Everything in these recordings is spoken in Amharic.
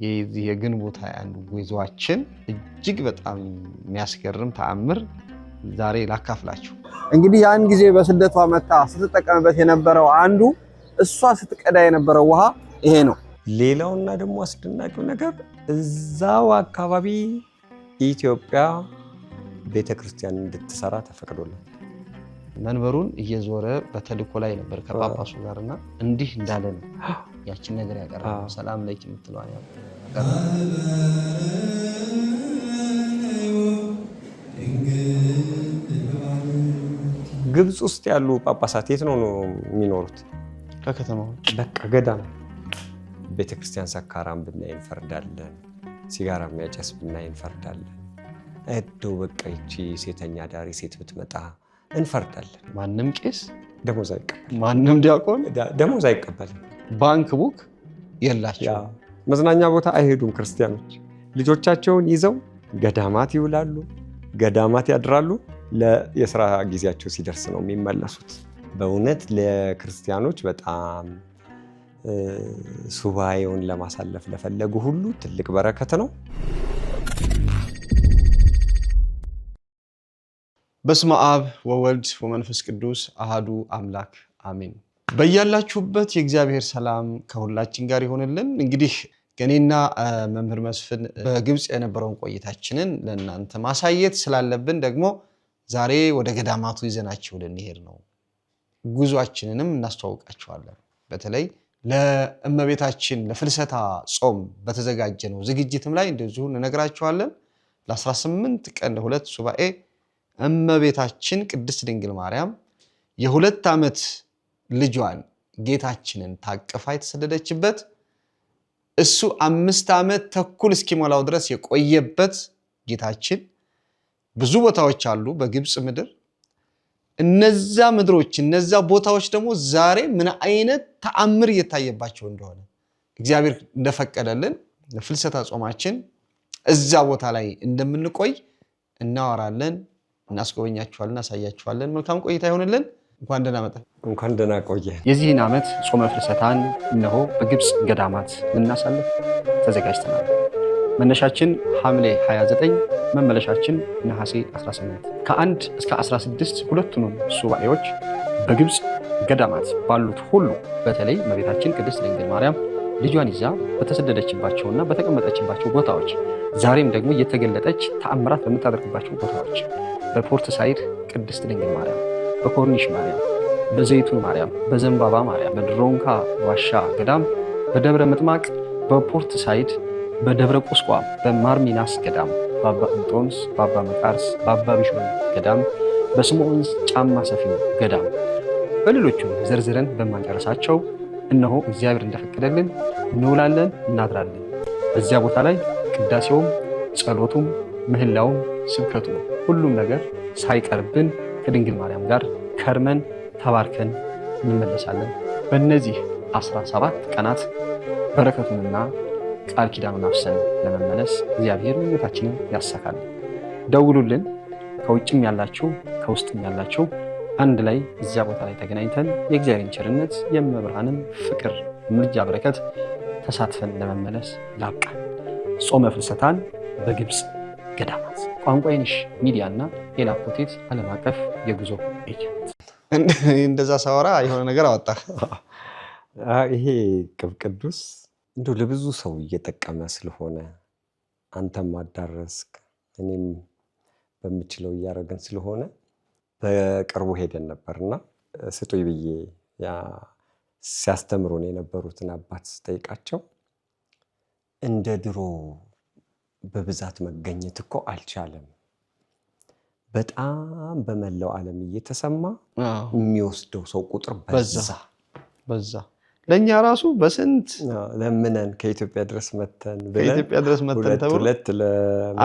የዚህ የግንቦት 21 ጉዟችን እጅግ በጣም የሚያስገርም ተአምር ዛሬ ላካፍላችሁ። እንግዲህ ያን ጊዜ በስደቷ መታ ስትጠቀምበት የነበረው አንዱ እሷ ስትቀዳ የነበረው ውሃ ይሄ ነው። ሌላውና ደግሞ አስደናቂው ነገር እዛው አካባቢ ኢትዮጵያ ቤተክርስቲያን እንድትሰራ ተፈቅዶላት መንበሩን እየዞረ በተልኮ ላይ ነበር ከጳጳሱ ጋርና እንዲህ እንዳለ ነው ያችን ነገር ያቀረበው። ሰላም ለኪ የምትለዋን ያቀረበው ግብጽ ውስጥ ያሉ ጳጳሳት የት ነው የሚኖሩት? ከከተማው በቃ ገዳም። ቤተክርስቲያን ሰካራም ብናይ እንፈርዳለን፣ ሲጋራ የሚያጨስ ብናይ እንፈርዳለን። እደው በቃ ይቺ ሴተኛ ዳሪ ሴት ብትመጣ እንፈርዳለን። ማንም ቄስ ደሞዝ አይቀበልም፣ ማንም ዲያቆን ደሞዝ አይቀበልም። ባንክ ቡክ የላቸው፣ መዝናኛ ቦታ አይሄዱም። ክርስቲያኖች ልጆቻቸውን ይዘው ገዳማት ይውላሉ፣ ገዳማት ያድራሉ። የስራ ጊዜያቸው ሲደርስ ነው የሚመለሱት። በእውነት ለክርስቲያኖች በጣም ሱባኤውን ለማሳለፍ ለፈለጉ ሁሉ ትልቅ በረከት ነው። በስመ አብ ወወልድ ወመንፈስ ቅዱስ አሃዱ አምላክ አሜን። በያላችሁበት የእግዚአብሔር ሰላም ከሁላችን ጋር ይሆንልን። እንግዲህ ከኔና መምህር መስፍን በግብጽ የነበረውን ቆይታችንን ለእናንተ ማሳየት ስላለብን ደግሞ ዛሬ ወደ ገዳማቱ ይዘናችሁ ልንሄድ ነው። ጉዟችንንም እናስተዋውቃችኋለን። በተለይ ለእመቤታችን ለፍልሰታ ጾም በተዘጋጀ ነው ዝግጅትም ላይ እንደዚሁ እንነግራችኋለን። ለ18 ቀን ለሁለት ሱባኤ እመቤታችን ቅድስት ድንግል ማርያም የ2 ዓመት ልጇን ጌታችንን ታቅፋ የተሰደደችበት እሱ 5 ዓመት ተኩል እስኪሞላው ድረስ የቆየበት ጌታችን ብዙ ቦታዎች አሉ በግብጽ ምድር። እነዛ ምድሮች እነዛ ቦታዎች ደግሞ ዛሬ ምን አይነት ተአምር እየታየባቸው እንደሆነ እግዚአብሔር እንደፈቀደልን ለፍልሰታ ጾማችን እዛ ቦታ ላይ እንደምንቆይ እናወራለን፣ እናስጎበኛችኋለን፣ እናሳያችኋለን። መልካም ቆይታ ይሆንልን። እንኳን ደህና መጣ። እንኳን ደህና ቆየ። የዚህን ዓመት ጾመ ፍልሰታን እነሆ በግብጽ ገዳማት ልናሳልፍ ተዘጋጅተናል። መነሻችን ሐምሌ 29፣ መመለሻችን ነሐሴ 18። ከ1 እስከ 16 ሁለቱንም ሱባኤዎች በግብጽ ገዳማት ባሉት ሁሉ በተለይ እመቤታችን ቅድስት ድንግል ማርያም ልጇን ይዛ በተሰደደችባቸውና በተቀመጠችባቸው ቦታዎች ዛሬም ደግሞ እየተገለጠች ተአምራት በምታደርግባቸው ቦታዎች በፖርት ሳይድ ቅድስት ድንግል ማርያም፣ በኮርኒሽ ማርያም፣ በዘይቱን ማርያም፣ በዘንባባ ማርያም፣ በድሮንካ ዋሻ ገዳም፣ በደብረ ምጥማቅ፣ በፖርት ሳይድ፣ በደብረ ቁስቋም፣ በማርሚናስ ገዳም፣ በአባ እንጦንስ፣ በአባ መቃርስ፣ በአባ ቢሾን ገዳም፣ በስምዖን ጫማ ሰፊው ገዳም በሌሎቹም ዘርዝረን በማንጨረሳቸው እነሆ እግዚአብሔር እንደፈቀደልን እንውላለን፣ እናድራለን። በዚያ ቦታ ላይ ቅዳሴውም፣ ጸሎቱም፣ ምህላውም፣ ስብከቱም ሁሉም ነገር ሳይቀርብን ከድንግል ማርያም ጋር ከርመን ተባርከን እንመለሳለን። በእነዚህ 17 ቀናት በረከቱንና ቃል ኪዳኑን አፍሰን ለመመለስ እግዚአብሔር ምኞታችንን ያሳካል። ደውሉልን። ከውጭም ያላችሁ ከውስጥም ያላችሁ አንድ ላይ እዚያ ቦታ ላይ ተገናኝተን የእግዚአብሔርን ቸርነት የመብርሃንን ፍቅር ምልጃ በረከት ተሳትፈን ለመመለስ ላብቃን። ጾመ ፍልሰታን በግብጽ ገዳማት። ቋንቋይንሽ ሚዲያና ኤላፖቴት ዓለም አቀፍ የጉዞ ኤጀንት። እንደዛ ሳወራ የሆነ ነገር አወጣ። ይሄ ቅዱስ እንደው ለብዙ ሰው እየጠቀመ ስለሆነ አንተም ማዳረስክ እኔም በምችለው እያደረግን ስለሆነ በቅርቡ ሄደን ነበርና ስጡኝ ብዬ ሲያስተምሩን የነበሩትን አባት ስጠይቃቸው እንደ ድሮ በብዛት መገኘት እኮ አልቻለም፣ በጣም በመላው ዓለም እየተሰማ የሚወስደው ሰው ቁጥር በዛ። ለኛ ራሱ በስንት ለምነን ከኢትዮጵያ ድረስ መተን ተብሎ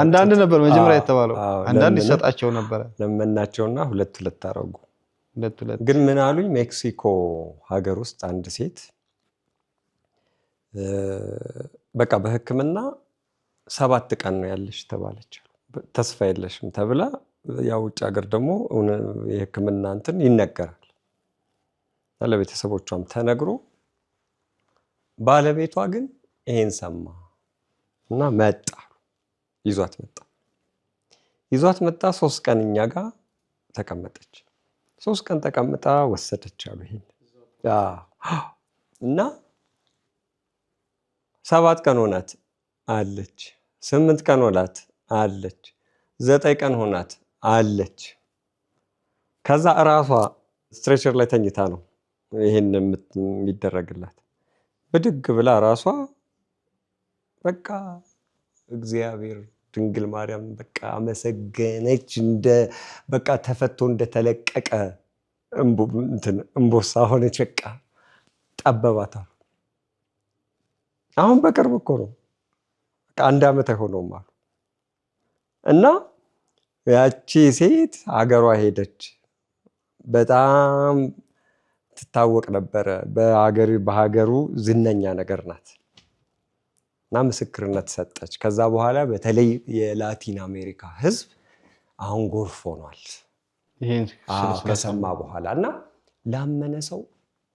አንዳንድ ነበር መጀመሪያ የተባለው፣ አንዳንድ ይሰጣቸው ነበር ለመናቸውና ሁለት አረጉ። ግን ምን አሉኝ? ሜክሲኮ ሀገር ውስጥ አንድ ሴት በቃ በሕክምና 7 ቀን ነው ያለሽ ተባለች። ተስፋ የለሽም ተብላ ያው ውጭ ሀገር ደግሞ የሕክምና እንትን ይነገራል። ለቤተሰቦቿም ተነግሮ ባለቤቷ ግን ይሄን ሰማ። እና መጣ ይዟት መጣ 3 ቀን እኛ ጋር ተቀመጠች 3 ቀን ተቀምጣ ወሰደች አሉ ይሄን እና 7 ቀን ሆናት አለች 8 ቀን ሆናት አለች 9 ቀን ሆናት አለች ከዛ እራሷ ስትሬቸር ላይ ተኝታ ነው ይሄን የሚደረግላት ብድግ ብላ ራሷ በቃ እግዚአብሔር ድንግል ማርያም በቃ አመሰገነች እንደ በቃ ተፈቶ እንደተለቀቀ እንቦሳ ሆነች በቃ ጠበባታ አሁን በቅርብ እኮ ነው በቃ 1 ዓመት አይሆነውም አሉ እና ያቺ ሴት ሀገሯ ሄደች በጣም ትታወቅ ነበር በሀገሩ ዝነኛ ነገር ናት እና ምስክርነት ሰጠች ከዛ በኋላ በተለይ የላቲን አሜሪካ ህዝብ አሁን ጎርፍ ሆኗል ይሄን ከሰማ በኋላ እና ላመነ ሰው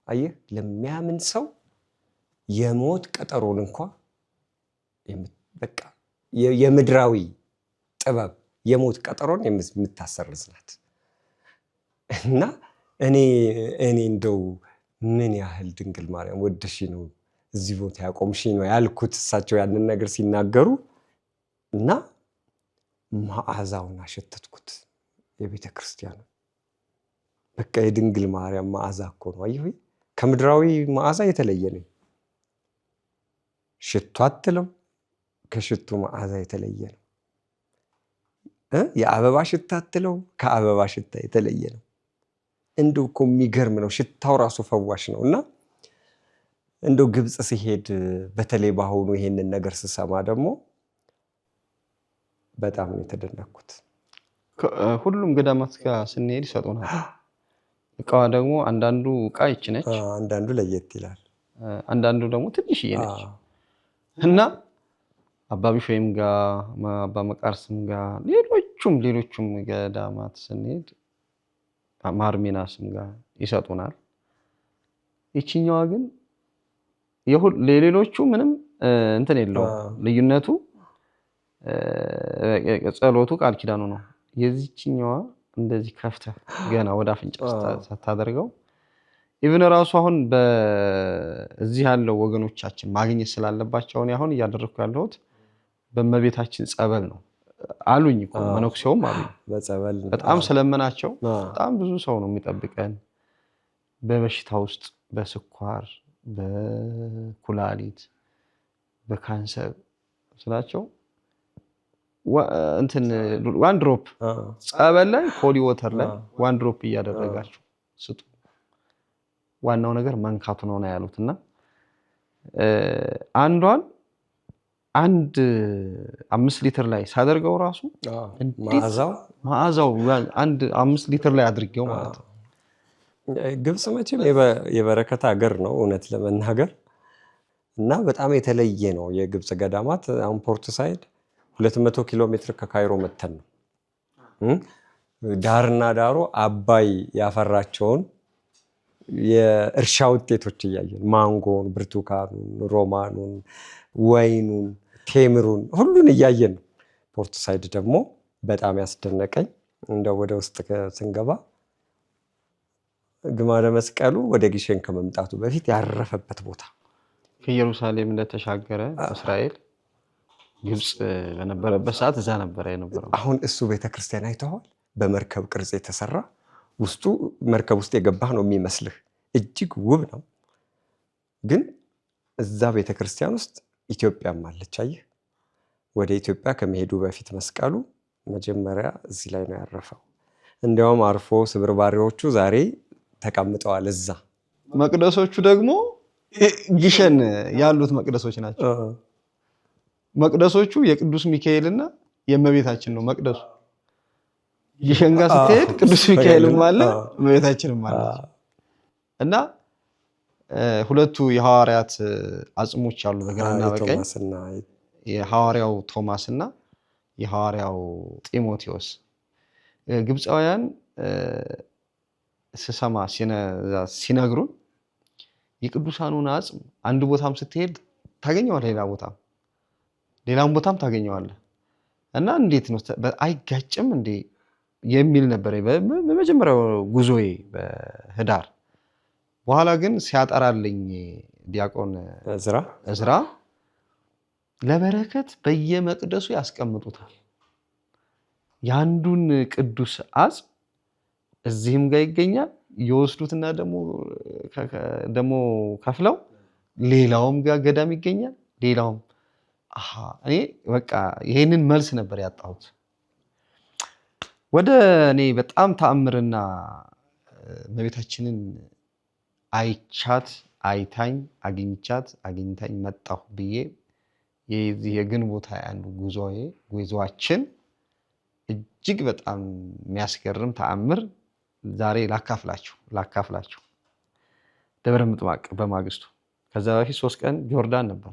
አየህ ለሚያምን ሰው የሞት ቀጠሮን እንኳን በቃ የምድራዊ ጥበብ የሞት ቀጠሮን የምታሰርዝ ናት እና እኔ እንደው ምን ያህል ድንግል ማርያም ወደሽ ነው እዚህ ቦታ ያቆምሽ ነው ያልኩት እሳቸው ያንን ነገር ሲናገሩ እና መዓዛውን አሸተትኩት የቤተ ክርስቲያኑ በቃ የድንግል ማርያም መዓዛ እኮ ነው አየሁ ከምድራዊ መዓዛ የተለየ ነው ሽቶ አትለው ከሽቱ መዓዛ የተለየ ነው የአበባ ሽታ አትለው ከአበባ ሽታ የተለየ ነው እንደው እኮ የሚገርም ነው ሽታው ራሱ ፈዋሽ ነውና እንደው ግብጽ ሲሄድ በተለይ ባሁኑ ይሄንን ነገር ስሰማ ደግሞ በጣም ነው የተደነኩት ሁሉም ገዳማት ጋር ስንሄድ ይሰጡናል እቃዋ ደግሞ አንዳንዱ እቃ ይች ነች አንዳንዱ ለየት ይላል አንዳንዱ ደግሞ ትንሽዬ ነች እና አባ ቢሾይም ጋር አባ መቃርስም ጋር ሌሎቹም ገዳማት ስንሄድ ማርሜናስም ጋር ይሰጡናል ይችኛዋ ግን ለሌሎቹ ምንም እንትን የለው ልዩነቱ ጸሎቱ ቃል ኪዳኑ ነው የዚህኛዋ እንደዚህ ከፍተ ገና ወደ አፍንጫ ሳታደርገው ኢቭን ራሱ አሁን በዚህ ያለው ወገኖቻችን ማግኘት ስላለባቸው አሁን እያደረኩ ያለሁት በመቤታችን ጸበል ነው አሉኝ እኮ መነኩሴውም አሉኝ በጸበል በጣም ስለመናቸው በጣም ብዙ ሰው ነው የሚጠብቀን በበሽታ ውስጥ በስኳር በኩላሊት በካንሰር ስላቸው እንትን ዋን ድሮፕ ጸበል ላይ ሆሊ ወተር ላይ ዋን ድሮፕ እያደረጋችሁ ስጡ ዋናው ነገር መንካቱ ነው ያሉትና አንዷን 5 ሊትር ላይ ሳደርገው ራሱ መዓዛው 5 ሊትር ላይ አድርጌው ማለት ነው ግብጽ መቼም የበረከት ሀገር ነው እውነት ለመናገር እና በጣም የተለየ ነው የግብጽ ገዳማት አሁን ፖርት ሳይድ 200 ኪሎ ሜትር ከካይሮ መተን ነው ዳርና ዳሩ አባይ ያፈራቸውን የእርሻ ውጤቶች እያየን ማንጎን ብርቱካኑን ሮማኑን ወይኑን ቴምሩን ሁሉን እያየን ነው ፖርት ሳይድ ደግሞ በጣም ያስደነቀኝ እንደው ወደ ውስጥ ስንገባ ግማደ መስቀሉ ወደ ጊሸን ከመምጣቱ በፊት ያረፈበት ቦታ ከኢየሩሳሌም እንደተሻገረ እስራኤል ግብጽ በነበረበት ሰዓት እዛ ነበር የነበረው አሁን እሱ ቤተክርስቲያን አይተዋል በመርከብ ቅርጽ የተሰራ ውስጡ መርከብ ውስጥ የገባህ ነው የሚመስልህ እጅግ ውብ ነው ግን እዛ ቤተክርስቲያን ውስጥ ኢትዮጵያም አለች አየህ ወደ ኢትዮጵያ ከመሄዱ በፊት መስቀሉ መጀመሪያ እዚህ ላይ ነው ያረፈው እንዲያውም አርፎ ስብርባሪዎቹ ዛሬ ተቀምጠዋል እዛ መቅደሶቹ ደግሞ ጊሸን ያሉት መቅደሶች ናቸው መቅደሶቹ የቅዱስ ሚካኤልና የእመቤታችን ነው መቅደሱ ጊሸን ጋር ስትሄድ ቅዱስ ሚካኤልም አለ እመቤታችንም አለች እና ሁለቱ የሐዋርያት አጽሞች አሉ በግራና በቀኝ የሐዋርያው ቶማስና የሐዋርያው ጢሞቴዎስ ግብፃውያን ስሰማ ሲነግሩን የቅዱሳኑን አጽም አንድ ቦታም ስትሄድ ታገኘዋለህ ሌላ ቦታ ሌላም ቦታም ታገኘዋለህ። እና እንዴት ነው አይጋጭም እንዴ የሚል ነበር በመጀመሪያው ጉዞዬ በህዳር። በኋላ ግን ሲያጠራልኝ ዲያቆን እዝራ ለበረከት በየመቅደሱ ያስቀምጡታል። ያንዱን ቅዱስ አጽም እዚህም ጋር ይገኛል ይወስዱትና ደግሞ ከፍለው ሌላውም ጋር ገዳም ይገኛል። ሌላውም እኔ በቃ ይሄንን መልስ ነበር ያጣሁት። ወደ እኔ በጣም ተአምርና እመቤታችንን አይታኝ አግኝታኝ መጣሁ ብዬ የግንቦት 21 ጉዞአችን እጅግ በጣም የሚያስገርም ተአምር ዛሬ ላካፍላችሁ። ደብረ ምጥማቅ በማግስቱ ከዛ በፊት 3 ቀን ጆርዳን ነበር።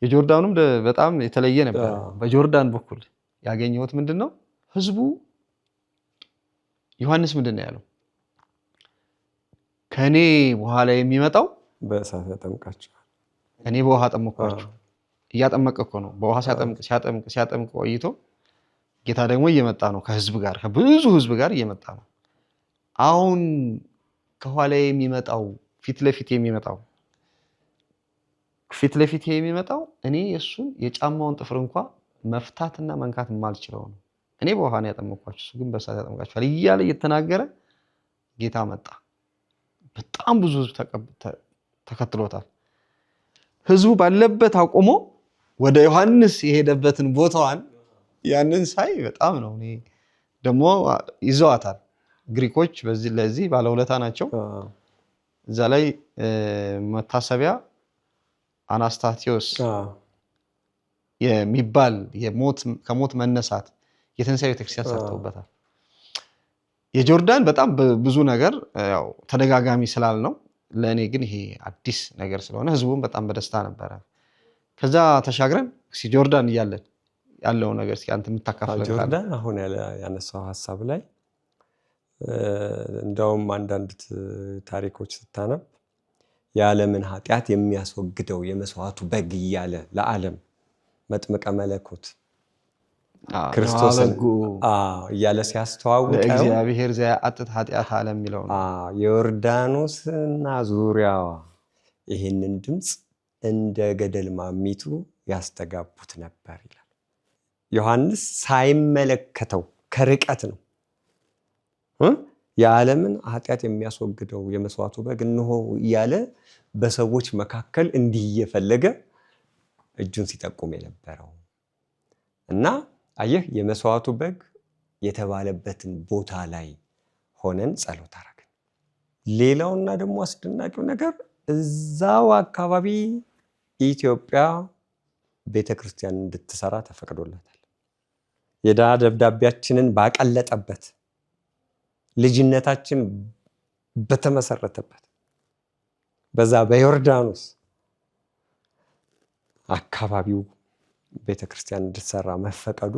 የጆርዳኑም በጣም የተለየ ነበር። በጆርዳን በኩል ያገኘሁት ምንድነው ህዝቡ ዮሐንስ ምንድነው ያለው? ከኔ በኋላ የሚመጣው በእሳት ያጠምቃቸዋል፣ እኔ በውሃ አጠምቃቸው። እያጠመቀ እኮ ነው። በውሃ ሲያጠምቅ ቆይቶ ጌታ ደግሞ እየመጣ ነው ከህዝብ ጋር ከብዙ ህዝብ ጋር እየመጣ ነው። አሁን ከኋላ የሚመጣው ፊት ለፊት የሚመጣው እኔ እሱን የጫማውን ጥፍር እንኳን መፍታትና መንካት የማልችለው ነው። እኔ በውሃ ነው ያጠመቅኳቸው፣ እሱ ግን በእሳት ያጠምቃቸዋል እያለ እየተናገረ ጌታ መጣ። በጣም ብዙ ህዝብ ተከትሎታል። ህዝቡ ባለበት አቁሞ ወደ ዮሐንስ የሄደበትን ቦታዋን ያንን ሳይ በጣም ነው። እኔ ደግሞ ይዘዋታል ግሪኮች ለዚህ ባለውለታ ናቸው። እዛ ላይ መታሰቢያ አናስታቲዮስ የሚባል ከሞት መነሳት የትንሣኤ ቤተክርስቲያን ሰርተውበታል። የጆርዳን በጣም ብዙ ነገር ያው ተደጋጋሚ ስላልነው ለእኔ ግን ይሄ አዲስ ነገር ስለሆነ ህዝቡም በጣም በደስታ ነበረ። ከዛ ተሻግረን ጆርዳን እያለን ያለው ነገር እስኪ አንተ የምታካፍለው ጆርዳን አሁን ያነሳው ሐሳብ ላይ እንደውም አንዳንድ ታሪኮች ስታነብ የዓለምን ኃጢአት የሚያስወግደው የመስዋዕቱ በግ እያለ ለዓለም መጥምቀ መለኮት ክርስቶስን እያለ ሲያስተዋውቀው እግዚአብሔር ዘያአጥት ኃጢአት ዓለም የሚለው ነው። ዮርዳኖስና ዙሪያዋ ይህንን ድምፅ እንደ ገደል ማሚቱ ያስተጋቡት ነበር ይላል። ዮሐንስ ሳይመለከተው ከርቀት ነው የዓለምን ኃጢአት የሚያስወግደው የመስዋዕቱ በግ እነሆ እያለ በሰዎች መካከል እንዲህ እየፈለገ እጁን ሲጠቁም የነበረው እና አየህ የመስዋዕቱ በግ የተባለበትን ቦታ ላይ ሆነን ጸሎት አደረግን። ሌላውና ደግሞ አስደናቂው ነገር እዛው አካባቢ ኢትዮጵያ ቤተክርስቲያን እንድትሰራ ተፈቅዶላታል። የዕዳ ደብዳቤያችንን ባቀለጠበት ልጅነታችን በተመሰረተበት በዛ በዮርዳኖስ አካባቢው ቤተክርስቲያን እንድትሰራ መፈቀዱ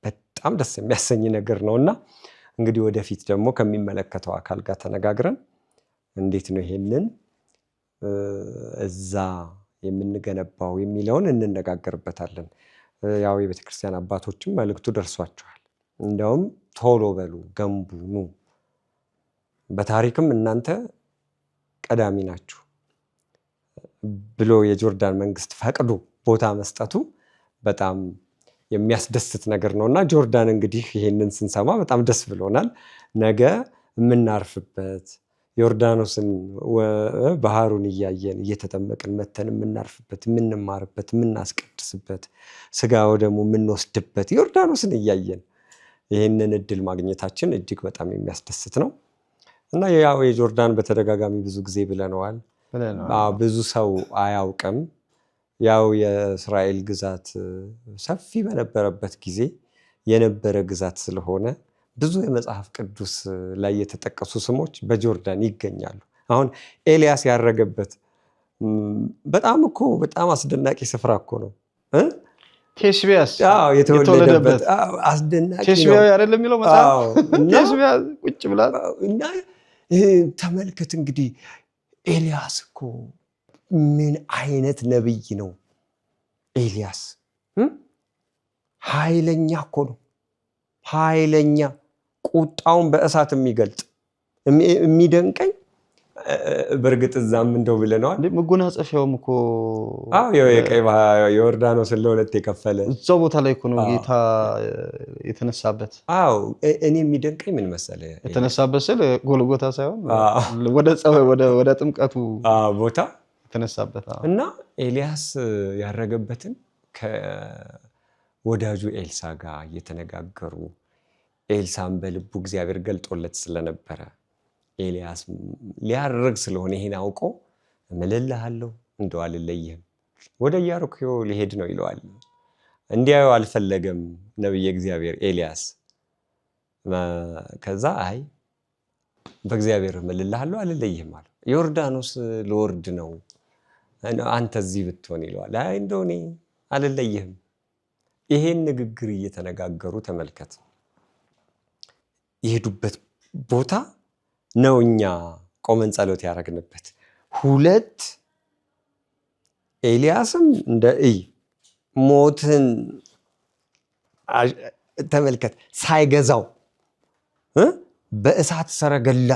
በጣም ደስ የሚያሰኝ ነገር ነውና እንግዲህ ወደፊት ደግሞ ከሚመለከተው አካል ጋር ተነጋግረን እንዴት ነው ይሄንን እዛ የምንገነባው የሚለውን እንነጋገርበታለን። ያው የቤተክርስቲያን አባቶችም መልእክቱ ደርሷቸዋል። እንደውም ቶሎ በሉ ገንቡ ኑ፣ በታሪክም እናንተ ቀዳሚ ናችሁ ብሎ የጆርዳን መንግስት ፈቅዶ ቦታ መስጠቱ በጣም የሚያስደስት ነገር ነውና ጆርዳን እንግዲህ ይሄንን ስንሰማ በጣም ደስ ብሎናል። ነገ የምናርፍበት ዮርዳኖስን ባህሩን እያየን እየተጠመቅን መተን የምናርፍበት፣ የምንማርበት፣ የምናስቀድስበት፣ ስጋ ወደሙ የምንወስድበት ዮርዳኖስን እያየን ይህንን እድል ማግኘታችን እጅግ በጣም የሚያስደስት ነው እና ያው የጆርዳን በተደጋጋሚ ብዙ ጊዜ ብለነዋል። ብዙ ሰው አያውቅም። ያው የእስራኤል ግዛት ሰፊ በነበረበት ጊዜ የነበረ ግዛት ስለሆነ ብዙ የመጽሐፍ ቅዱስ ላይ የተጠቀሱ ስሞች በጆርዳን ይገኛሉ። አሁን ኤልያስ ያረገበት በጣም አስደናቂ ስፍራ እኮ ነው። ቴስቢያስ የተወለደበት አስደናቂ ቴስቢያ አይደለም የሚለው መጽሐፍ ቴስቢያ ቁጭ ብላ እና ተመልከት እንግዲህ ኤልያስ እኮ ምን አይነት ነብይ ነው ኤልያስ! ኃይለኛ እኮ ነው። ኃይለኛ ቁጣውን በእሳት የሚገልጥ የሚደንቀኝ በእርግጥ እዛም እንደው ብለናል። መጎናጸፊያውም እኮ የቀይ ባህር ዮርዳኖስን ለሁለት የከፈለ እዛው ቦታ ላይ እኮ ነው ጌታ የተነሳበት። እኔ የሚደንቀኝ ምን መሰለህ? የተነሳበት ስል ጎልጎታ ሳይሆን ወደ ጥምቀቱ ቦታ የተነሳበት እና ኤልያስ ያረገበትን ከወዳጁ ኤልሳ ጋር እየተነጋገሩ ኤልሳም በልቡ እግዚአብሔር ገልጦለት ስለነበረ ኤልያስ ሊያርግ ስለሆነ ይሄን አውቆ እምልልሃለሁ እንደው አልለይህም ወደ ኢያሪኮ ሊሄድ ነው ይለዋል። እንዲያው አልፈለገም ነብይ እግዚአብሔር ኤልያስ። ከዛ አይ በእግዚአብሔር እምልልሃለሁ አልለይህም አለ። ዮርዳኖስ ልወርድ ነው አንተ እዚህ ብትሆን ይለዋል። አይ እንደው እኔ አልለይህም። ይሄን ንግግር እየተነጋገሩ ተመልከት። የሄዱበት ቦታ ነው እኛ ቆመን ጸሎት ያደረግንበት። ሁለት ኤልያስም እንደ ሞትን ተመልከት ሳይገዛው በእሳት ሰረገላ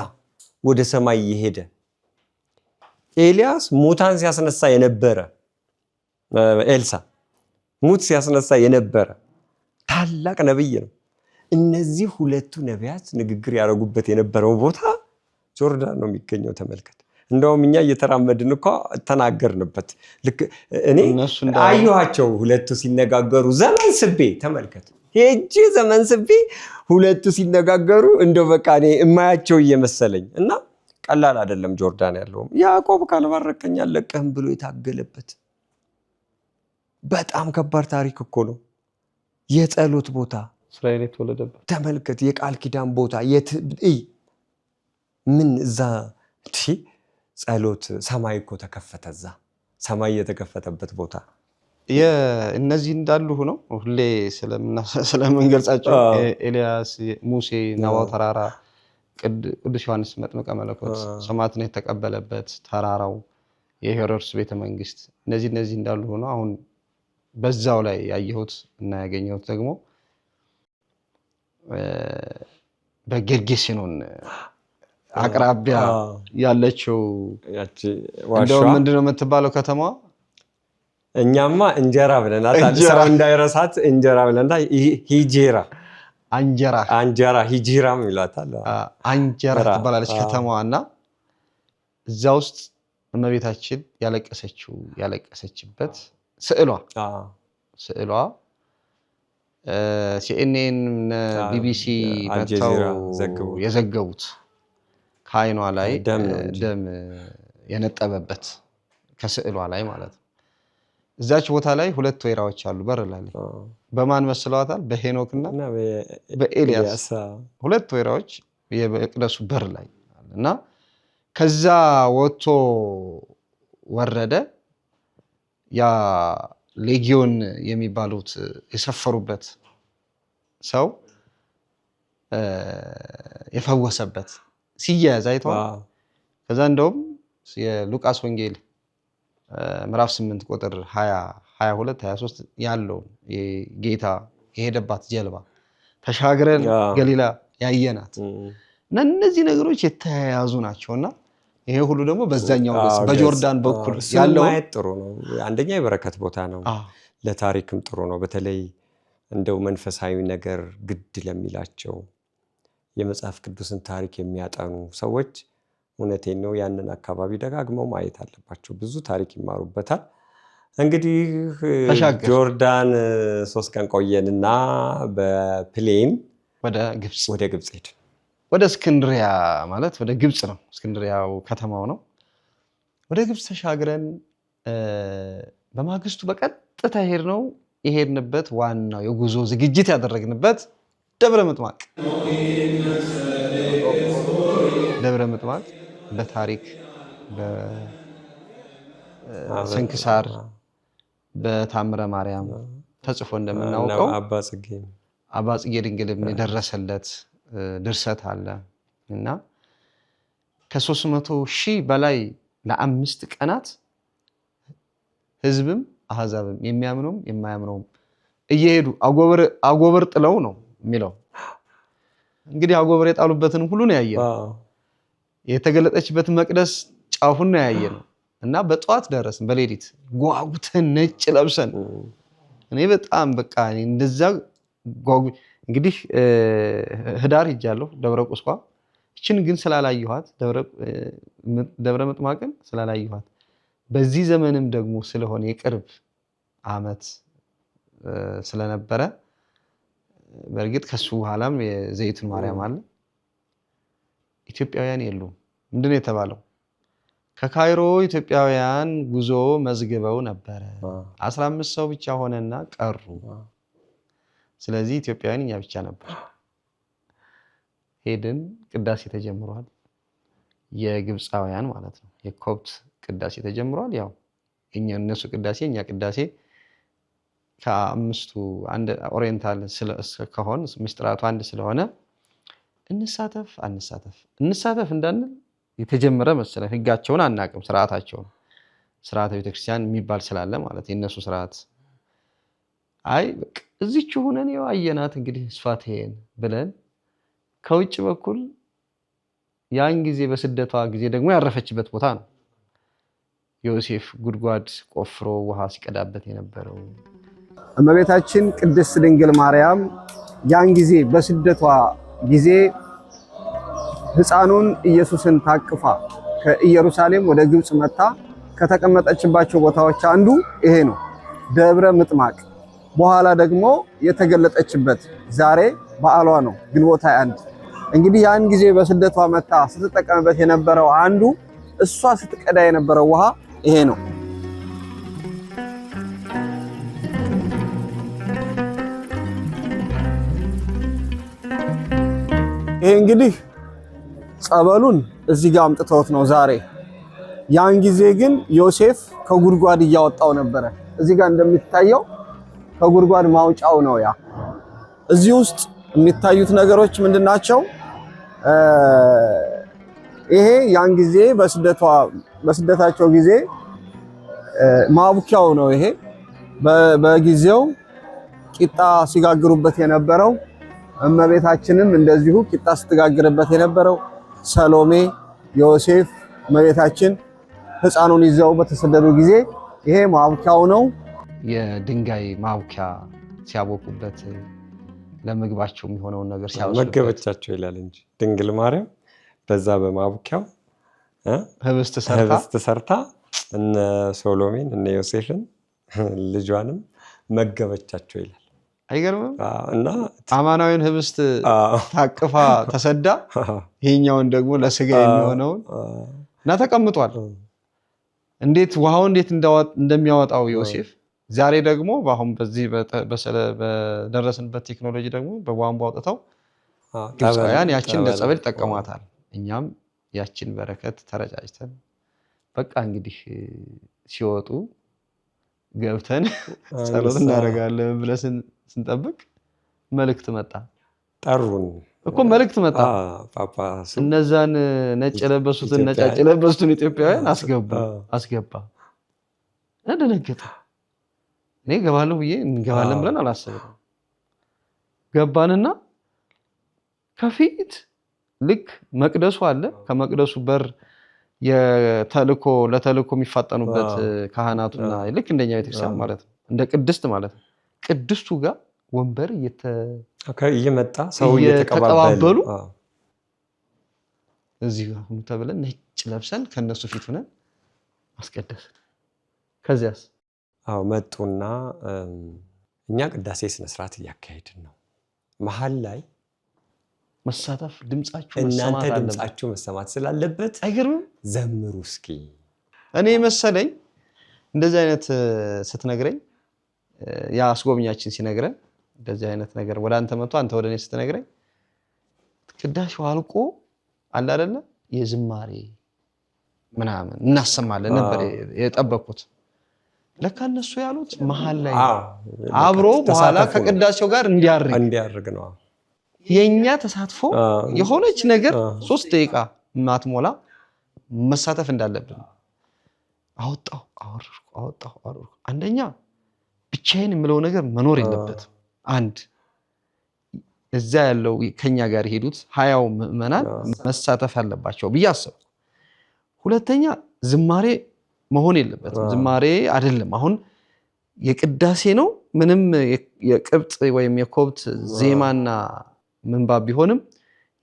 ወደ ሰማይ የሄደ ኤልያስ ሙታን ሲያስነሳ የነበረ ኤልሳ ሙት ሲያስነሳ የነበረ ታላቅ ነብይ ነው። እነዚህ ሁለቱ ነቢያት ንግግር ያደረጉበት የነበረው ቦታ ጆርዳን ነው የሚገኘው። ተመልከት። እንደውም እኛ እየተራመድን እኮ ተናገርንበት። ልክ እኔ አየኋቸው ሁለቱ ሲነጋገሩ ዘመን ስቤ ተመልከት። ሄጄ ዘመን ስቤ ሁለቱ ሲነጋገሩ እንደው በቃ እኔ እማያቸው እየመሰለኝ እና ቀላል አይደለም ጆርዳን ያለውም ያዕቆብ ካልባረከኝ አልለቅህም ብሎ የታገለበት በጣም ከባድ ታሪክ እኮ ነው። የጸሎት ቦታ እስራኤል የተወለደበት ተመልከት። የቃል ኪዳን ቦታ ምን እዛ ጸሎት ሰማይ እኮ ተከፈተ። እዛ ሰማይ የተከፈተበት ቦታ እነዚህ እንዳሉ ሆነው ሁሌ ስለምንገልጻቸው ኤልያስ፣ ሙሴ፣ ናባው ተራራ፣ ቅዱስ ዮሐንስ መጥምቀ መለኮት ሰማዕትነት የተቀበለበት ተራራው፣ የሄሮድስ ቤተመንግስት እነዚህ እንዳሉ ሆነው አሁን በዛው ላይ ያየሁት እና ያገኘሁት ደግሞ በጌርጌሴኖን አቅራቢያ ያለችው እንደውም ምንድነው የምትባለው ከተማዋ? እኛማ እንጀራ ብለናል። ሰው እንዳይረሳት እንጀራ ብለናል። አንጀራ ሂጂራም ይላታል። አንጀራ ትባላለች ከተማዋ እና እዛ ውስጥ እመቤታችን ያለቀሰችበት ስዕሏ ሲኤንኤን ቢቢሲ መጥተው የዘገቡት ከዓይኗ ላይ ደም የነጠበበት ከስዕሏ ላይ ማለት ነው። እዛች ቦታ ላይ ሁለት ወይራዎች አሉ በር ላይ። በማን መስለዋታል? በሄኖክና በኤልያስ ሁለት ወይራዎች የመቅደሱ በር ላይ እና ከዛ ወጥቶ ወረደ። ያ ሌጊዮን የሚባሉት የሰፈሩበት ሰው የፈወሰበት ሲያያዝ አይተዋል። ከዛ እንደውም የሉቃስ ወንጌል ምዕራፍ 8 ቁጥር 20፣ 22፣ 23 ያለው ጌታ የሄደባት ጀልባ ተሻግረን ገሊላ ያየናት እና እነዚህ ነገሮች የተያያዙ ናቸውና ይሄ ሁሉ ደግሞ በዛኛው በጆርዳን በኩል ያለው ማየት ጥሩ ነው። አንደኛ የበረከት ቦታ ነው፣ ለታሪክም ጥሩ ነው። በተለይ እንደው መንፈሳዊ ነገር ግድ ለሚላቸው የመጽሐፍ ቅዱስን ታሪክ የሚያጠኑ ሰዎች እውነቴን ነው ያንን አካባቢ ደጋግመው ማየት አለባቸው። ብዙ ታሪክ ይማሩበታል። እንግዲህ ጆርዳን 3 ቀን ቆየንና በፕሌን ወደ ግብጽ ሄድን። ወደ እስክንድሪያ ማለት ወደ ግብጽ ነው። እስክንድሪያው ከተማው ነው። ወደ ግብጽ ተሻግረን በማግስቱ በቀጥታ የሄድንበት ዋናው የጉዞ ዝግጅት ያደረግንበት ደብረ ምጥማቅ በታሪክ በስንክሳር በታምረ ማርያም ተጽፎ እንደምናውቀው አባ ጽጌ ድንግልም የደረሰለት ድርሰት አለ እና ከ300,000 በላይ ለ5 ቀናት ህዝብም አህዛብም የሚያምኑም የማያምኑም እየሄዱ አጎበር ጥለው ነው የሚለው። እንግዲህ አጎበር የጣሉበትን ሁሉ ነው ያየነው። የተገለጠችበት መቅደስ ጫፉን ነው ያየነው። እና በጠዋት ደረስን፣ በሌሊት ጓጉተን ነጭ ለብሰን እኔ በጣም በቃ እንደዛ እንግዲህ ህዳር ሄጃለሁ ደብረ ቁስቋም። እችን ግን ስላላየኋት ደብረ ምጥማቅን ስላላየኋት በዚህ ዘመንም ደግሞ ስለሆነ የቅርብ ዓመት ስለነበረ በእርግጥ ከሱ በኋላም የዘይቱን ማርያም አለ። ኢትዮጵያውያን የሉም። ምንድነው የተባለው? ከካይሮ ኢትዮጵያውያን ጉዞ መዝግበው ነበረ 15 ሰው ብቻ ሆነና ቀሩ። ስለዚህ ኢትዮጵያውያን እኛ ብቻ ነበር። ሄድን፣ ቅዳሴ ተጀምሯል። የግብፃውያን ማለት ነው የኮፕት ቅዳሴ ተጀምሯል። ያው እነሱ ቅዳሴ እኛ ቅዳሴ ከአምስቱ አንድ ኦሪየንታል ከሆነ ምስጢራቱ አንድ ስለሆነ እንሳተፍ እንዳንል የተጀመረ መሰለኝ። ህጋቸውን አናቅም፣ ስርዓታቸውን ስርዓተ ቤተክርስቲያን የሚባል ስላለ ማለት የነሱ ስርዓት። አይ በቃ እዚች ሆነን ያው አየናት እንግዲህ ስፋቴን ብለን ከውጭ በኩል ያን ጊዜ በስደቷ ጊዜ ደግሞ ያረፈችበት ቦታ ነው። ዮሴፍ ጉድጓድ ቆፍሮ ውሃ ሲቀዳበት የነበረው እመቤታችን ቅድስት ድንግል ማርያም ያን ጊዜ በስደቷ ጊዜ ሕፃኑን ኢየሱስን ታቅፋ ከኢየሩሳሌም ወደ ግብጽ መጣ ከተቀመጠችባቸው ቦታዎች አንዱ ይሄ ነው፣ ደብረ ምጥማቅ። በኋላ ደግሞ የተገለጠችበት ዛሬ በዓሏ ነው፣ ግንቦት 21። እንግዲህ ያን ጊዜ በስደቷ መጣ ስትጠቀምበት የነበረው አንዱ እሷ ስትቀዳ የነበረው ውሃ ይሄ ነው። ይሄ እንግዲህ ጸበሉን እዚህ ጋር አምጥተውት ነው ዛሬ። ያን ጊዜ ግን ዮሴፍ ከጉድጓድ እያወጣው ነበረ። እዚህ ጋር እንደሚታየው ከጉድጓድ ማውጫው ነው። ያ እዚህ ውስጥ የሚታዩት ነገሮች ምንድናቸው? ይሄ ያን ጊዜ በስደታቸው ጊዜ ማቡኪያው ነው። ይሄ በጊዜው ቂጣ ሲጋግሩበት የነበረው እመቤታችንም እንደዚሁ ቂጣ ስትጋግርበት የነበረው ሰሎሜ፣ ዮሴፍ፣ እመቤታችን ሕፃኑን ይዘው በተሰደዱ ጊዜ ይሄ ማቡኪያው ነው። የድንጋይ ማቡኪያ ሲያቦኩበት ለምግባቸው የሚሆነውን ነገር ሲያወስዱበት መገበቻቸው ይላል እንጂ ድንግል ማርያም በዛ በማቡኪያው ህብስት ሰርታ እነ ሶሎሜን እነ ዮሴፍን ልጇንም መገበቻቸው ይላል። አይገርምም? እና አማናዊን ህብስት ታቅፋ ተሰዳ ይሄኛውን ደግሞ ለስጋ የሚሆነውን እና ተቀምጧል። እንዴት ውሃው እንዴት እንደሚያወጣው ዮሴፍ ዛሬ ደግሞ በአሁን በዚህ በደረስንበት ቴክኖሎጂ ደግሞ በቧንቧ አውጥተው ግብፃውያን ያችን እንደ ጸበል ይጠቀሟታል። እኛም ያችን በረከት ተረጫጭተን በቃ እንግዲህ ሲወጡ ገብተን ጸሎት እናደርጋለን ብለን ስንጠብቅ መልእክት መጣ። ጠሩን እኮ መልእክት መጣ። ጳጳሱ እነዛን ነጭ የለበሱትን ነጫጭ የለበሱትን ኢትዮጵያውያን አስገባ። ደነገጠ። እኔ ገባለሁ ብዬ እንገባለን ብለን አላሰብንም። ገባንና ከፊት ልክ መቅደሱ አለ። ከመቅደሱ በር ለተልኮ የሚፋጠኑበት ካህናቱና ልክ እንደኛ ቤተክርስቲያን ማለት ነው፣ እንደ ቅድስት ማለት ነው። ቅድስቱ ጋር ወንበር እየመጣ ሰው እየተቀባበሉ እዚህ ጋር ተብለን ነጭ ለብሰን ከነሱ ፊት ሆነን አስቀደስን። ከዚያስ መጡና እኛ ቅዳሴ ስነስርዓት እያካሄድን ነው። መሀል ላይ መሳተፍ እናንተ ድምጻችሁ መሰማት ስላለበት አይገርምም? ዘምሩ እስኪ። እኔ መሰለኝ እንደዚህ አይነት ስትነግረኝ ያ አስጎብኛችን ሲነግረን እንደዚህ አይነት ነገር ወደ አንተ መጥቶ አንተ ወደ እኔ ስትነግረኝ ቅዳሴው አልቆ አለ አይደለ የዝማሬ ምናምን እናሰማለን ነበር የጠበቁት። ለካ እነሱ ያሉት መሀል ላይ አብሮ በኋላ ከቅዳሴው ጋር እንዲያርግ ነው። የኛ ተሳትፎ የሆነች ነገር 3 ደቂቃ ማትሞላ መሳተፍ እንዳለብን አወጣው። አንደኛ ብቻዬን የምለው ነገር መኖር የለበትም። አንድ እዛ ያለው ከኛ ጋር ሄዱት 20 ምዕመናን መሳተፍ አለባቸው ብዬ አሰብኩ። ሁለተኛ ዝማሬ መሆን የለበትም። ዝማሬ አይደለም አሁን የቅዳሴ ነው። ምንም የቅብጥ ወይም የኮብት ዜማና ምንባብ ቢሆንም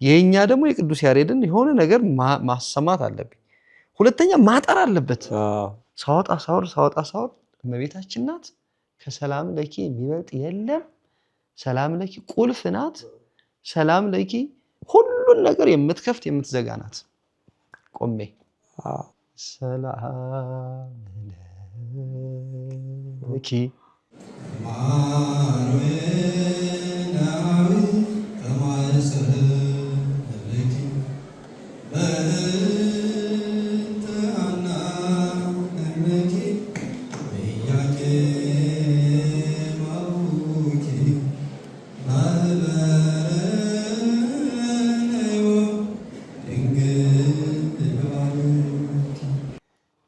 የኛ ደግሞ የቅዱስ ያሬድን የሆነ ነገር ማሰማት አለብኝ። ሁለተኛ ማጠር አለበት። ሳወጣ ሳወርድ እመቤታችን ናት። ከሰላም ለኪ የሚበልጥ የለም። ሰላም ለኪ ቁልፍ ናት። ሰላም ለኪ ሁሉን ነገር የምትከፍት የምትዘጋ ናት። ቆሜ ሰላም ለኪ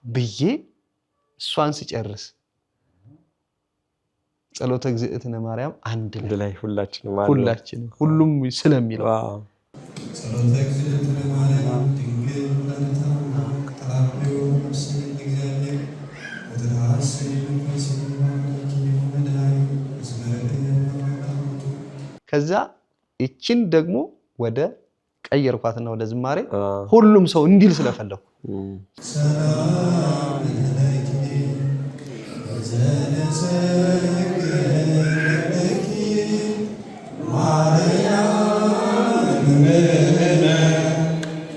ብዬ እሷን ስጨርስ ጸሎተ እግዝእትነ ማርያም አንድ ላይ ሁላችንም ሁሉም ስለሚለው ጸሎተ እግዝእትነ ማርያም ድንግል ወላዲተ አምላክ ተራዳኦ ምስለ እግዚአብሔር ወተሐሰይ መንፈስ ከዛ እቺን ደግሞ ወደ ቀየርኳትና ወደ ዝማሬ ሁሉም ሰው እንዲል ስለፈለኩ ሰላም ለኪ ዘነሰግደኪ ማርያም ምነ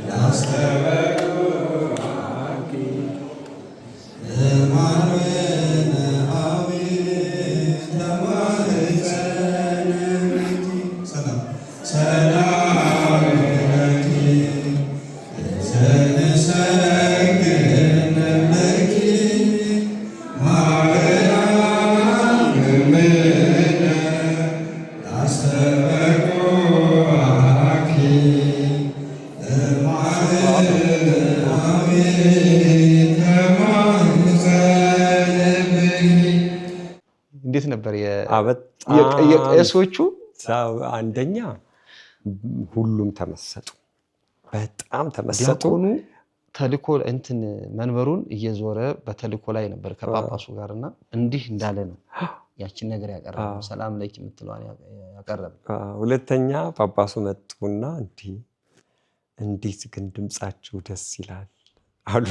ያስተበቁኪ ለማርያም አዊ ለማርያም ሰላም ሰላም ለኪ ዘነሰግደኪ ማርያም ምነ ያስተበቁኪ እንዴት ነበር የቄሶቹ? አንደኛ ሁሉም ተመሰጡ፣ በጣም ተመሰጡ። ዲያቆኑ ተልኮ እንትን መንበሩን እየዞረ በተልኮ ላይ ነበር ከጳጳሱ ጋርና እንዲህ እንዳለ ነው ያችን ነገር ያቀረበው። ሰላም ለኪ የምትለዋን ያቀረበው። ሁለተኛ ጳጳሱ መጡና እንዴት ግን ድምጻችሁ ደስ ይላል አሉ።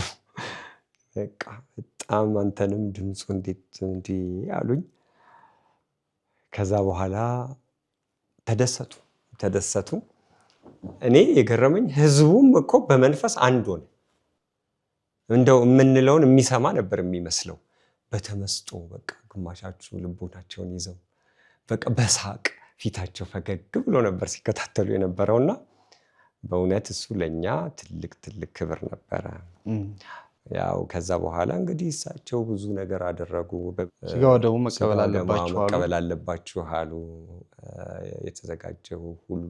በቃ በጣም አንተንም ድምጹ እንዴት እንዲህ አሉኝ። ከዛ በኋላ ተደሰቱ። እኔ የገረመኝ ህዝቡም እኮ በመንፈስ አንድ ሆነ። እንደው የምንለውን የሚሰማ ነበር የሚመስለው። በተመስጦ በቃ ግማሻችሁ ልቦናቸውን ይዘው በቃ በሳቅ ፊታቸው ፈገግ ብሎ ነበር ሲከታተሉ የነበረውና በእውነት እሱ ለኛ ትልቅ ክብር ነበረ። ያው ከዛ በኋላ እንግዲህ እሳቸው ብዙ ነገር አደረጉ። ስጋው ደግሞ መቀበል አለባችሁ አሉ። የተዘጋጀው ሁሉ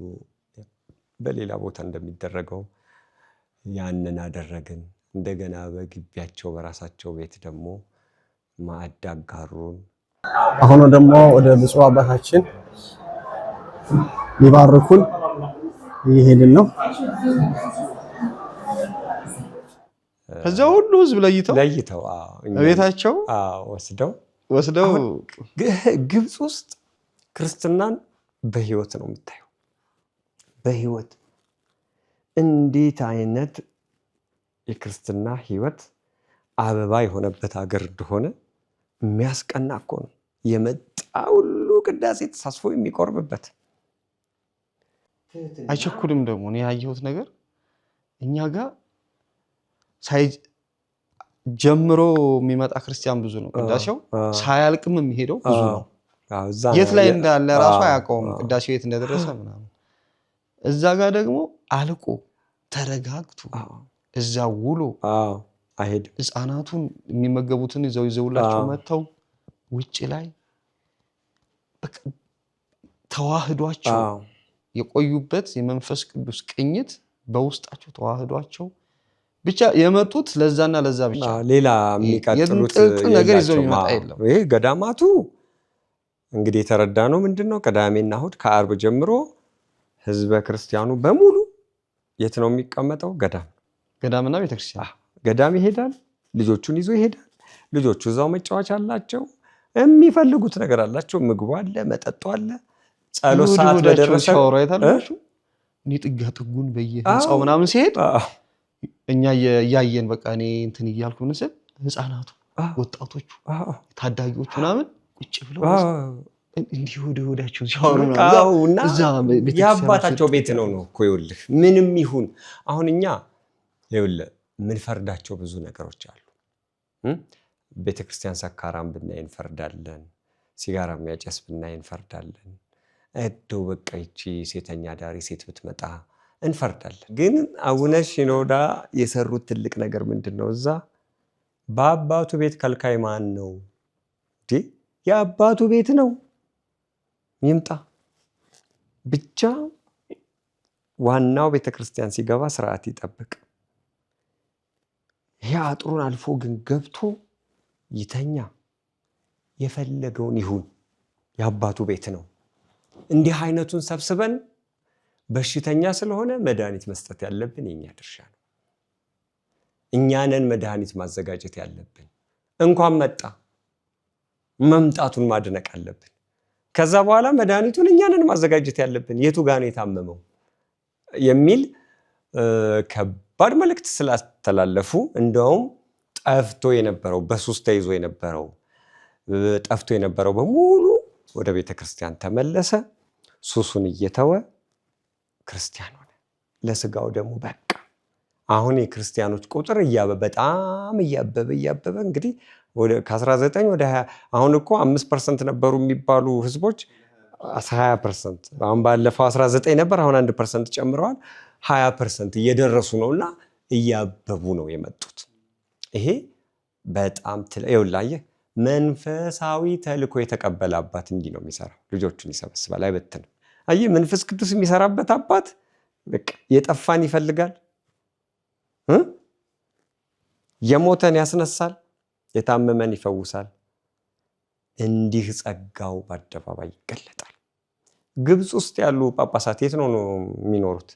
በሌላ ቦታ እንደሚደረገው ያንን አደረግን። እንደገና በግቢያቸው በራሳቸው ቤት ደግሞ ማዕድ አጋሩን። አሁን ደግሞ ወደ ብፁዕ አባታችን ሊባርኩን እየሄድን ነው። ከዛ ሁሉ ህዝብ ለይተው ቤታቸው ወስደው ግብፅ ውስጥ ክርስትናን በህይወት ነው የምታየው። በህይወት እንዴት አይነት የክርስትና ህይወት አበባ የሆነበት ሀገር እንደሆነ የሚያስቀና እኮ ነው። የመጣ ሁሉ ቅዳሴ ተሳስፎ የሚቆርብበት አይቸኩልም። ደግሞ እኔ ያየሁት ነገር እኛ ጋር ጀምሮ የሚመጣ ክርስቲያን ብዙ ነው። ቅዳሴው ሳያልቅም የሚሄደው ብዙ ነው። የት ላይ እንዳለ ራሱ አያውቀውም። ቅዳሴው የት እንደደረሰ ምናምን። እዛ ጋር ደግሞ አልቆ ተረጋግቶ እዛ ውሎ አይሄድም። ህፃናቱን የሚመገቡትን ይዘውላቸው መጥተው ውጭ ላይ ተዋህዷቸው የቆዩበት የመንፈስ ቅዱስ ቅኝት በውስጣቸው ተዋህዷቸው ብቻ የመጡት ለዛና ለዛ ብቻ ሌላ የሚቀጥሉት ነገር ይዘው ይመጣ የለም። ይሄ ገዳማቱ እንግዲህ የተረዳነው ምንድነው? ቅዳሜና እሑድ ከአርብ ጀምሮ ህዝበ ክርስቲያኑ በሙሉ የት ነው የሚቀመጠው? ገዳምና ቤተክርስቲያን። ገዳም ይሄዳል፣ ልጆቹን ይዞ ይሄዳል። ልጆቹ እዛው መጫወቻ አላቸው፣ የሚፈልጉት ነገር አላቸው። ምግቡ አለ፣ መጠጡ አለ። ጸሎት ሰዓት በደረሰ እኔ ጥጋ ጥጉን በየህንፃው ምናምን ሲሄድ እኛ ያየን በቃ እኔ እንትን እያልኩ ምስል ህፃናቱ፣ ወጣቶቹ፣ ታዳጊዎቹ ምናምን ቁጭ ብለው እንዲህ ወዳቸውን ሲያወሩ እና የአባታቸው ቤት ነው እኮ ይኸውልህ። ምንም ይሁን አሁን እኛ ይኸውልህ ምን ፈርዳቸው ብዙ ነገሮች አሉ። ቤተክርስቲያን ሰካራም ብናይ እንፈርዳለን፣ ሲጋራ የሚያጨስ ብናይ እንፈርዳለን። እንደው በቃ ይቺ ሴተኛ ዳሪ ሴት ብትመጣ እንፈርዳለን። ግን አቡነ ሽኖዳ የሰሩት ትልቅ ነገር ምንድነው? እዛ በአባቱ ቤት ከልካይ ማን ነው? የአባቱ ቤት ነው፣ ይምጣ ብቻ። ዋናው ቤተክርስቲያን ሲገባ ስርዓት ይጠብቅ። ይሄ አጥሩን አልፎ ግን ገብቶ ይተኛ፣ የፈለገውን ይሁን፣ የአባቱ ቤት ነው። እንዲህ አይነቱን ሰብስበን በሽተኛ ስለሆነ መድኃኒት መስጠት ያለብን የኛ ድርሻ ነው። እኛንን መድኃኒት ማዘጋጀት ያለብን። እንኳን መጣ መምጣቱን ማድነቅ አለብን። ከዛ በኋላ መድኃኒቱን እኛንን ማዘጋጀት ያለብን። የቱ ጋር ነው የታመመው የሚል ከባድ መልእክት ስላስተላለፉ እንደውም ጠፍቶ የነበረው በሱስ ተይዞ የነበረው ጠፍቶ የነበረው በሙሉ ወደ ቤተክርስቲያን ተመለሰ። ሱሱን እየተወ ክርስቲያን ሆነ። ለስጋው ደግሞ በቃ አሁን የክርስቲያኖች ቁጥር በጣም እያበበ እንግዲህ ከ19 ወደ 20 አሁን እኮ 5% ነበሩ የሚባሉ ህዝቦች 20%። አሁን ባለፈው 19 ነበር፣ አሁን 1% ጨምረዋል። 20% እየደረሱ ነውና እያበቡ ነው የመጡት። ይሄ በጣም ይኸውልህ መንፈሳዊ ተልእኮ የተቀበለ አባት እንዲህ ነው የሚሰራው። ልጆቹን ይሰበስባል፣ አይበትንም። አየህ መንፈስ ቅዱስ የሚሰራበት አባት በቃ የጠፋን ይፈልጋል፣ የሞተን ያስነሳል፣ የታመመን ይፈውሳል። እንዲህ ጸጋው በአደባባይ ይገለጣል። ግብፅ ውስጥ ያሉ ጳጳሳት የት ነው የሚኖሩት?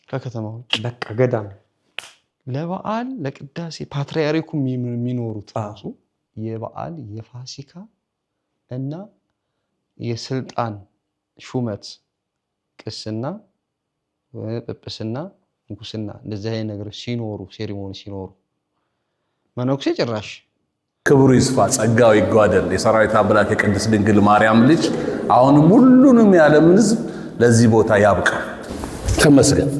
ከከተማ ውጭ በቃ ገዳም። ለበዓል ለቅዳሴ ፓትርያርኩ የሚኖሩት ራሱ የበዓል የፋሲካ እና የስልጣን ሹመት ቅስና፣ ጵጵስና፣ ንጉስና እንደዚህ አይነት ነገሮች ሲኖሩ ሴሪሞኒ ሲኖሩ መነኩሴ ጭራሽ ክብሩ ይስፋ ጸጋው ይጓደል የሰራዊት አምላክ የቅድስት ድንግል ማርያም ልጅ አሁንም ሁሉንም የዓለምን ሕዝብ ለዚህ ቦታ ያብቃ። ተመስገን።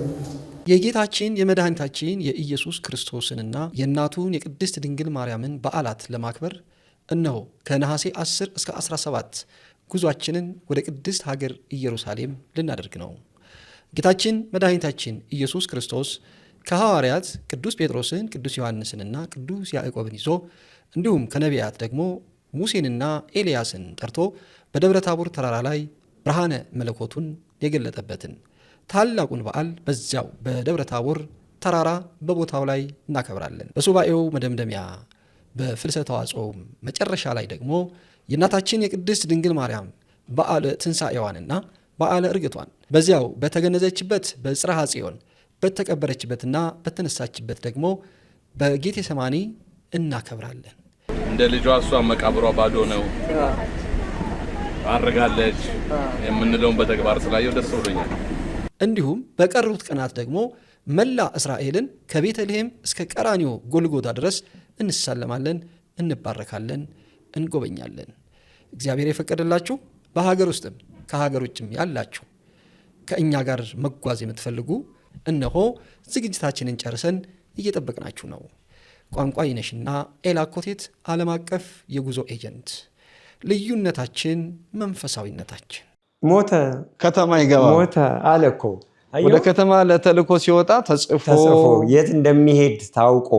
የጌታችን የመድኃኒታችን የኢየሱስ ክርስቶስንና የእናቱን የቅድስት ድንግል ማርያምን በዓላት ለማክበር እነሆ ከነሐሴ 10 እስከ 17 ጉዟችንን ወደ ቅድስት ሀገር ኢየሩሳሌም ልናደርግ ነው። ጌታችን መድኃኒታችን ኢየሱስ ክርስቶስ ከሐዋርያት ቅዱስ ጴጥሮስን፣ ቅዱስ ዮሐንስንና ቅዱስ ያዕቆብን ይዞ እንዲሁም ከነቢያት ደግሞ ሙሴንና ኤልያስን ጠርቶ በደብረ ታቦር ተራራ ላይ ብርሃነ መለኮቱን የገለጠበትን ታላቁን በዓል በዚያው በደብረ ታቦር ተራራ በቦታው ላይ እናከብራለን። በሱባኤው መደምደሚያ በፍልሰተ ጾም መጨረሻ ላይ ደግሞ የእናታችን የቅድስት ድንግል ማርያም በዓለ ትንሣኤዋንና በዓለ ዕርገቷን በዚያው በተገነዘችበት በጽርሐ ጽዮን በተቀበረችበትና በተነሳችበት ደግሞ በጌቴሰማኒ እናከብራለን። እንደ ልጇ እሷ መቃብሯ ባዶ ነው አርጋለች የምንለውን በተግባር ስላየው ደስ ብሎኛል። እንዲሁም በቀሩት ቀናት ደግሞ መላ እስራኤልን ከቤተልሔም እስከ ቀራኒዮ ጎልጎታ ድረስ እንሳለማለን፣ እንባረካለን፣ እንጎበኛለን። እግዚአብሔር የፈቀደላችሁ በሀገር ውስጥም ከሀገር ውጭም ያላችሁ ከእኛ ጋር መጓዝ የምትፈልጉ እነሆ ዝግጅታችንን ጨርሰን እየጠበቅናችሁ ነው። ቋንቋ ይነሽና ኤላኮቴት ዓለም አቀፍ የጉዞ ኤጀንት። ልዩነታችን መንፈሳዊነታችን። ሞተ ከተማ ይገባ ሞተ አለ እኮ ወደ ከተማ ለተልኮ ሲወጣ ተጽፎ የት እንደሚሄድ ታውቆ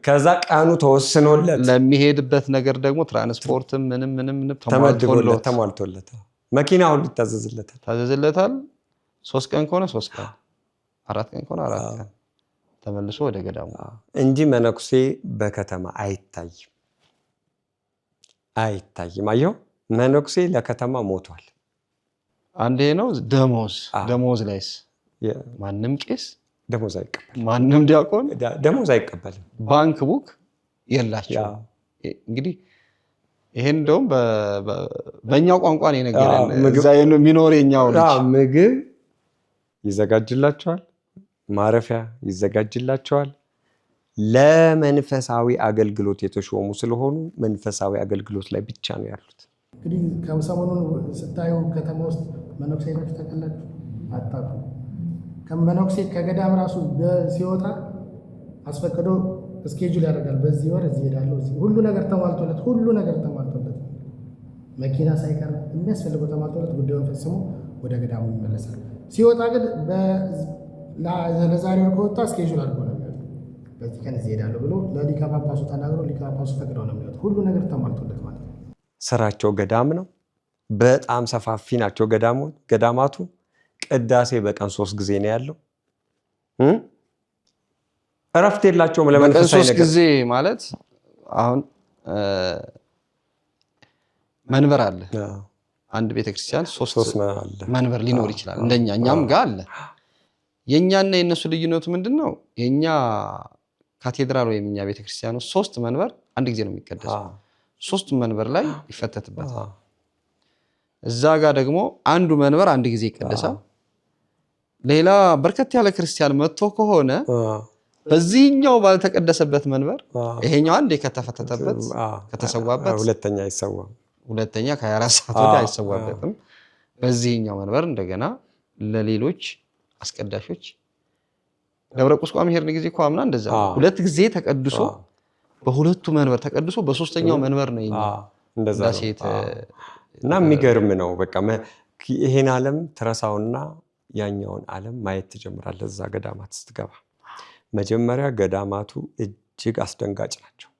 ከዛ ቀኑ ተወስኖለት ለሚሄድበት ነገር ደግሞ ትራንስፖርትም ምንም ተሟልቶለት መኪና ሁሉ ታዘዝለታል። 3 ቀን ከሆነ 3 ቀን፣ 4 ቀን ከሆነ 4 ቀን ተመልሶ ወደ ገዳሙ እንጂ መነኩሴ በከተማ አይታይም። አየው መነኩሴ ለከተማ ሞቷል። አንዴ ነው ደሞዝ ላይስ ማንም ቄስ ደሞዝ አይቀበልም፣ ማንም ዲያቆን ደሞዝ አይቀበልም። ባንክ ቡክ የላቸው። እንግዲህ ይሄን እንደውም በእኛው ቋንቋ ነው የነገረን። እዛ የሚኖር የኛው ልጅ ምግብ ይዘጋጅላቸዋል፣ ማረፊያ ይዘጋጅላቸዋል። ለመንፈሳዊ አገልግሎት የተሾሙ ስለሆኑ መንፈሳዊ አገልግሎት ላይ ብቻ ነው ያሉት። እንግዲህ ከሰሞኑን ስታዩ ከተማ ውስጥ መነኩሴ ናችሁ ታውቃላችሁ? አታውቁም። ከመነኩሴ ከገዳም ራሱ ሲወጣ አስፈቅዶ እስኬጁል ያደርጋል። በዚህ ወር እዚህ ሄዳለሁ፣ ሁሉ ነገር ተሟልቶለት መኪና ሳይቀር የሚያስፈልገው ተሟልቶለት ጉዳዩን ፈጽሞ ወደ ገዳሙ ይመለሳል። ሲወጣ ግን ለዛሬ ወር ከወጣ እስኬጁል አድርጎ ነው የሚወጣው። በዚህ ቀን እዚህ ሄዳለሁ ብሎ ለሊቀ ጳጳሱ ተናግሮ ሊቀ ጳጳሱ ፈቅደው ነው የሚወጣው። ሁሉ ነገር ተሟልቶለት ማለት ነው። ስራቸው ገዳም ነው። በጣም ሰፋፊ ናቸው ገዳማቱ። ቅዳሴ በቀን 3 ጊዜ ነው ያለው። እረፍት የላቸውም። ለመንፈሳዊ ነገር 3 ጊዜ ማለት አሁን መንበር አለ። አንድ ቤተክርስቲያን 3 መንበር ሊኖር ይችላል። እንደኛ እኛም ጋር አለ። የኛና የነሱ ልዩነቱ ምንድነው? የኛ ካቴድራል ወይም የኛ ቤተክርስቲያኑ 3 መንበር አንድ ጊዜ ነው የሚቀደሰው። 3 መንበር ላይ ይፈተትበታል። እዛ ጋር ደግሞ አንዱ መንበር አንድ ጊዜ ይቀደሳል። ሌላ በርከት ያለ ክርስቲያን መጥቶ ከሆነ በዚህኛው ባልተቀደሰበት መንበር ይሄኛው አንዴ ከተፈተተበት ከተሰዋበት ሁለተኛ ከ24 ሰዓት ወዲህ አይሰዋበትም። በዚህኛው መንበር እንደገና ለሌሎች አስቀዳሾች ደብረ ቁስቋም ሄድን ጊዜ እኮ አምና እንደዛ 2 ጊዜ ተቀድሶ በሁለቱ መንበር ተቀድሶ በሶስተኛው መንበር ነው እንደዛ ሴት እና የሚገርም ነው። በቃ ይሄን ዓለም ትረሳውና ያኛውን ዓለም ማየት ትጀምራለህ። እዛ ገዳማት ስትገባ መጀመሪያ ገዳማቱ እጅግ አስደንጋጭ ናቸው።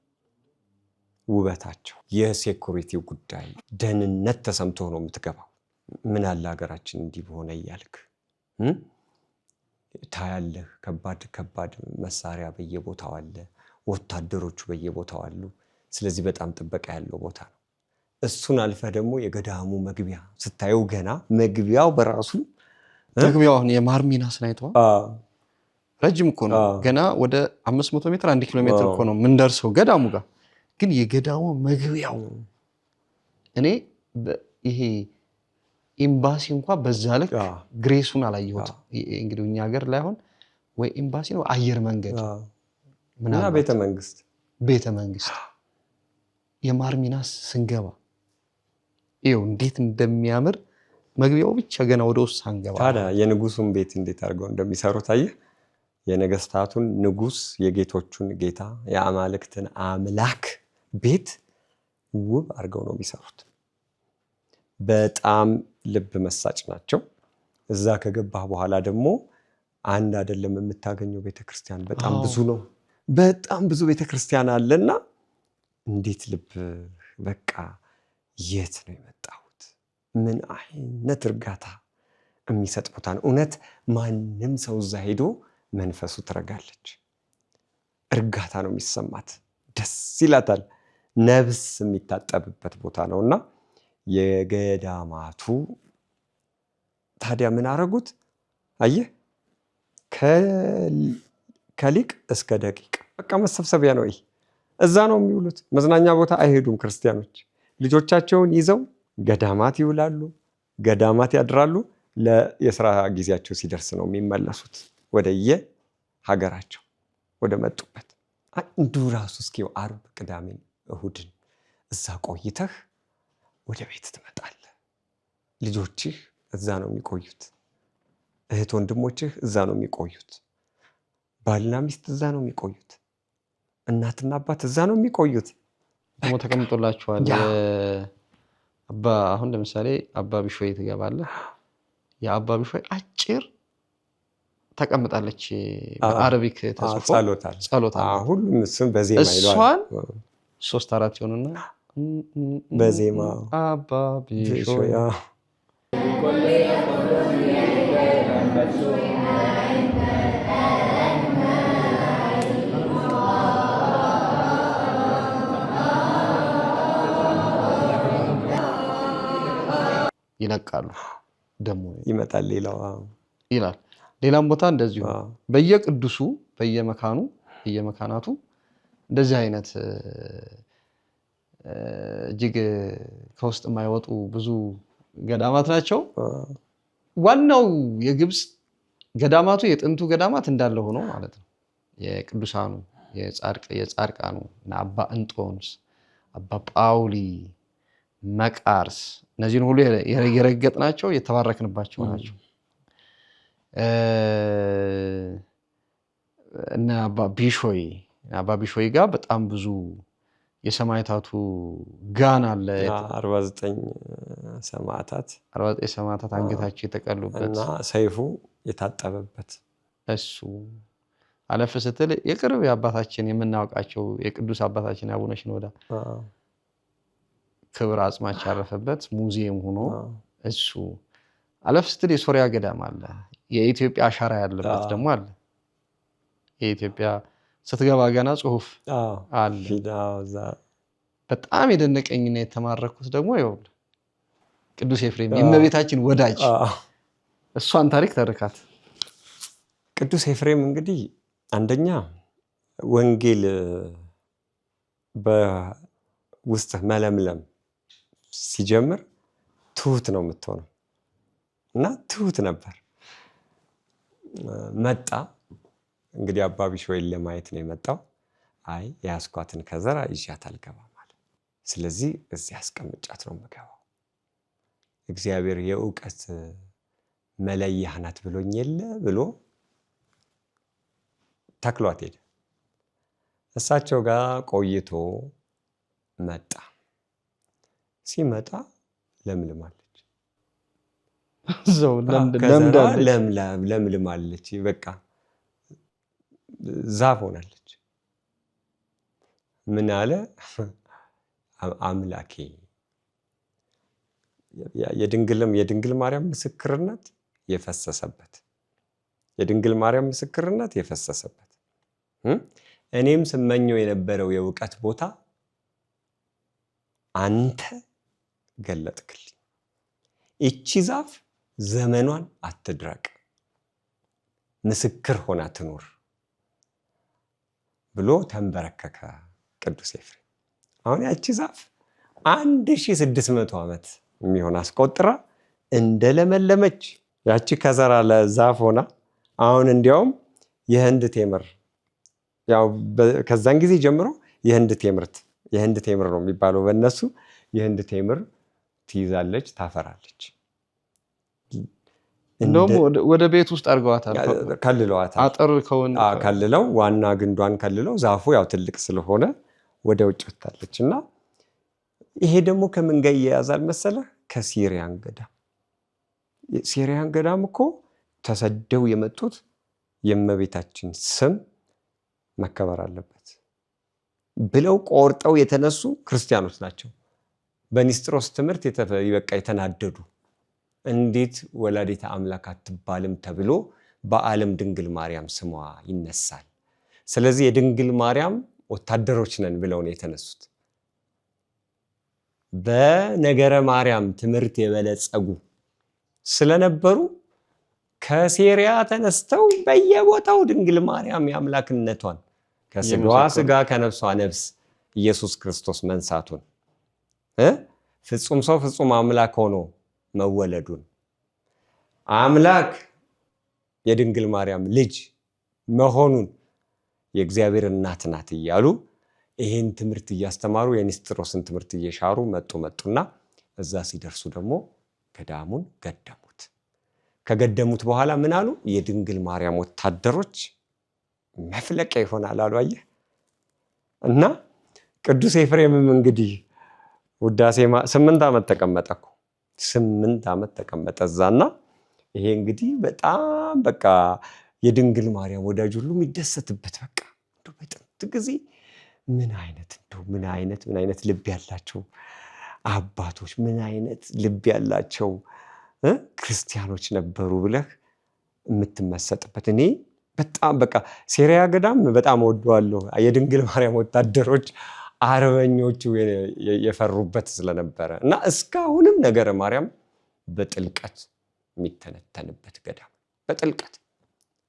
ውበታቸው፣ የሴኩሪቲ ጉዳይ፣ ደህንነት ተሰምቶ ነው የምትገባው። ምን አለ ሀገራችን እንዲህ በሆነ እያልክ ታያለህ። ከባድ መሳሪያ በየቦታው አለ። ወታደሮቹ በየቦታው አሉ። ስለዚህ በጣም ጥበቃ ያለው ቦታ ነው። እሱን አልፈ ደግሞ የገዳሙ መግቢያ ስታየው ገና መግቢያው በራሱ መግቢያውን የማርሚናስ ናይተዋል። ረጅም እኮ ነው። ገና ወደ 500 ሜትር 1 ኪሎ ሜትር እኮ ነው የምንደርሰው ገዳሙ ጋር። ግን የገዳሙ መግቢያው እኔ ይሄ ኤምባሲ እንኳን በዛ ልክ ግሬሱን አላየሁትም። እንግዲህ እኛ ሀገር ላይ አሁን ወይ ኤምባሲ ነው አየር መንገድ እና ቤተ መንግስት የማርሚናስ ስንገባ ይኸው እንዴት እንደሚያምር መግቢያው ብቻ ገና ወደ ውስጥ ሳንገባ። ታዲያ የንጉሱን ቤት እንዴት አድርገው እንደሚሰሩት አየህ። የነገስታቱን ንጉስ፣ የጌቶቹን ጌታ፣ የአማልክትን አምላክ ቤት ውብ አድርገው ነው የሚሰሩት። በጣም ልብ መሳጭ ናቸው። እዛ ከገባህ በኋላ ደግሞ አንድ አይደለም የምታገኘው ቤተክርስቲያን በጣም ብዙ ነው። በጣም ብዙ ቤተክርስቲያን አለና እንዴት ልብ በቃ የት ነው የመጣሁት? ምን አይነት እርጋታ የሚሰጥ ቦታ ነው። እውነት ማንም ሰው እዛ ሄዶ መንፈሱ ትረጋለች። እርጋታ ነው የሚሰማት፣ ደስ ይላታል። ነብስ የሚታጠብበት ቦታ ነውና የገዳማቱ ታዲያ ምን አረጉት? አየህ ከሊቅ እስከ ደቂቅ በቃ መሰብሰቢያ ነው። እዛ ነው የሚውሉት። መዝናኛ ቦታ አይሄዱም ክርስቲያኖች። ልጆቻቸውን ይዘው ገዳማት ይውላሉ፣ ገዳማት ያድራሉ። የስራ ጊዜያቸው ሲደርስ ነው የሚመለሱት ወደየ ሀገራቸው ወደ መጡበት። አንዱ ራሱ እስኪው ዓርብ፣ ቅዳሜ፣ እሁድን እዛ ቆይተህ ወደ ቤት ትመጣለህ። ልጆችህ እዛ ነው የሚቆዩት። እህት ወንድሞችህ እዛ ነው የሚቆዩት። ባልና ሚስት እዛ ነው የሚቆዩት። እናትና አባት እዛ ነው የሚቆዩት። ደግሞ ተቀምጦላችኋል። አሁን ለምሳሌ አባ ቢሾይ ትገባለህ። የአባ ቢሾይ አጭር ተቀምጣለች። በአረቢክ ተጽፎ ጸሎት ሁሉም እሱን በዜማ ይሏል። እሷን 3-4 ይሆኑና በዜማ አባ ቢሾይ ይለቃሉ። ደግሞ ይመጣል ሌላው ይላል። ሌላም ቦታ እንደዚሁ በየቅዱሱ በየመካናቱ እንደዚህ አይነት እጅግ ከውስጥ የማይወጡ ብዙ ገዳማት ናቸው። ዋናው የግብፅ ገዳማቱ የጥንቱ ገዳማት እንዳለ ሆኖ ማለት ነው። የቅዱሳኑ የጻድቃኑ አባ እንጦንስ፣ አባ ጳውሊ፣ መቃርስ እነዚህን ሁሉ የረገጥናቸው የተባረክንባቸው ናቸው። እና አባ ቢሾይ ጋር በጣም ብዙ የሰማዕታቱ ጋን አለ። 49 ሰማዕታት አንገታቸው የተቀሉበት እና ሰይፉ የታጠበበት እሱ አለፍ ስትል የቅርብ አባታችን የምናውቃቸው የቅዱስ አባታችን አቡነ ሽኖዳ ክብር አጽማቸው ያረፈበት ሙዚየም ሆኖ እሱ አለፍ ስትል የሶሪያ ገዳም አለ። የኢትዮጵያ አሻራ ያለበት ደግሞ አለ። የኢትዮጵያ ስትገባ ገና ጽሁፍ አለ። በጣም የደነቀኝና የተማረኩት ደግሞ ይኸውልህ ቅዱስ ኤፍሬም የእመቤታችን ወዳጅ እሷን ታሪክ ተርካት። ቅዱስ ኤፍሬም እንግዲህ አንደኛ ወንጌል በውስጥ መለምለም ሲጀምር ትሁት ነው የምትሆነው እና ትሁት ነበር። መጣ እንግዲህ አባ ቢሾይን ለማየት ነው የመጣው። አይ የያዝኳትን ከዘራ ይዣት አልገባም ማለት፣ ስለዚህ እዚህ አስቀምጫት ነው የምገባው። እግዚአብሔር የእውቀት መለያህ ናት ብሎኝ የለ ብሎ ተክሏት ሄደ። እሳቸው ጋር ቆይቶ መጣ። ሲመጣ ለምልማለች፣ ለምልማለች፣ በቃ ዛፍ ሆናለች። ምን አለ አምላኬ የድንግል ማርያም ምስክርነት የፈሰሰበት እኔም ስመኘው የነበረው የእውቀት ቦታ አንተ ገለጥክልኝ። እቺ ዛፍ ዘመኗን አትድረቅ፣ ምስክር ሆና ትኖር ብሎ ተንበረከከ ቅዱስ ኤፍሬም። አሁን ያቺ ዛፍ 1600 ዓመት የሚሆን አስቆጥራ እንደለመለመች ያቺ ከዘራ ለዛፍ ሆና አሁን እንዲያውም የህንድ ቴምር ያው ከዛን ጊዜ ጀምሮ የህንድ ቴምር ነው የሚባለው በእነሱ። የህንድ ቴምር ትይዛለች፣ ታፈራለች። እንደውም ወደ ቤት ውስጥ አድርገዋታል፣ ከልለዋታል። አጥር ከልለው ዋና ግንዷን ከልለው ዛፉ ያው ትልቅ ስለሆነ ወደ ውጭ ወጣለች። እና ይሄ ደግሞ ከምን ጋር ይያያዛል መሰለህ? ከሲሪያን ገዳም። ሲሪያን ገዳም እኮ ተሰደው የመጡት የእመቤታችን ስም መከበር አለበት ብለው ቆርጠው የተነሱ ክርስቲያኖች ናቸው። በኒስጥሮስ ትምህርት በቃ የተናደዱ እንዴት ወላዲተ አምላክ አትባልም ተብሎ በዓለም ድንግል ማርያም ስሟ ይነሳል። ስለዚህ የድንግል ማርያም ወታደሮች ነን ብለው ነው የተነሱት። በነገረ ማርያም ትምህርት የበለጸጉ ስለነበሩ ከሴሪያ ተነስተው በየቦታው ድንግል ማርያም የአምላክነቷን ከስጋዋ ስጋ ከነፍሷ ነፍስ ኢየሱስ ክርስቶስ መንሳቱን ፍጹም ሰው ፍጹም አምላክ ሆኖ መወለዱን አምላክ የድንግል ማርያም ልጅ መሆኑን የእግዚአብሔር እናት ናት እያሉ ይህን ትምህርት እያስተማሩ የኒስጥሮስን ትምህርት እየሻሩ መጡና እዛ ሲደርሱ ደግሞ ገዳሙን ገደሙት። ከገደሙት በኋላ ምን አሉ? የድንግል ማርያም ወታደሮች መፍለቂያ ይሆናል አሉ። አየህ። እና ቅዱስ ኤፍሬምም እንግዲህ ውዳሴ 8 ዓመት ተቀመጠ እኮ 8 ዓመት ተቀመጠ እዛና ይሄ እንግዲህ በጣም በቃ የድንግል ማርያም ወዳጅ ሁሉ የሚደሰትበት በቃ እንደው በጥንት ጊዜ ምን አይነት ልብ ያላቸው አባቶች፣ ምን አይነት ልብ ያላቸው ክርስቲያኖች ነበሩ ብለህ የምትመሰጥበት። እኔ በጣም በቃ ሴሪያ ገዳም በጣም ወደዋለሁ። የድንግል ማርያም ወታደሮች አርበኞቹ የፈሩበት ስለነበረ እና እስካሁንም ነገረ ማርያም በጥልቀት የሚተነተንበት ገዳም በጥልቀት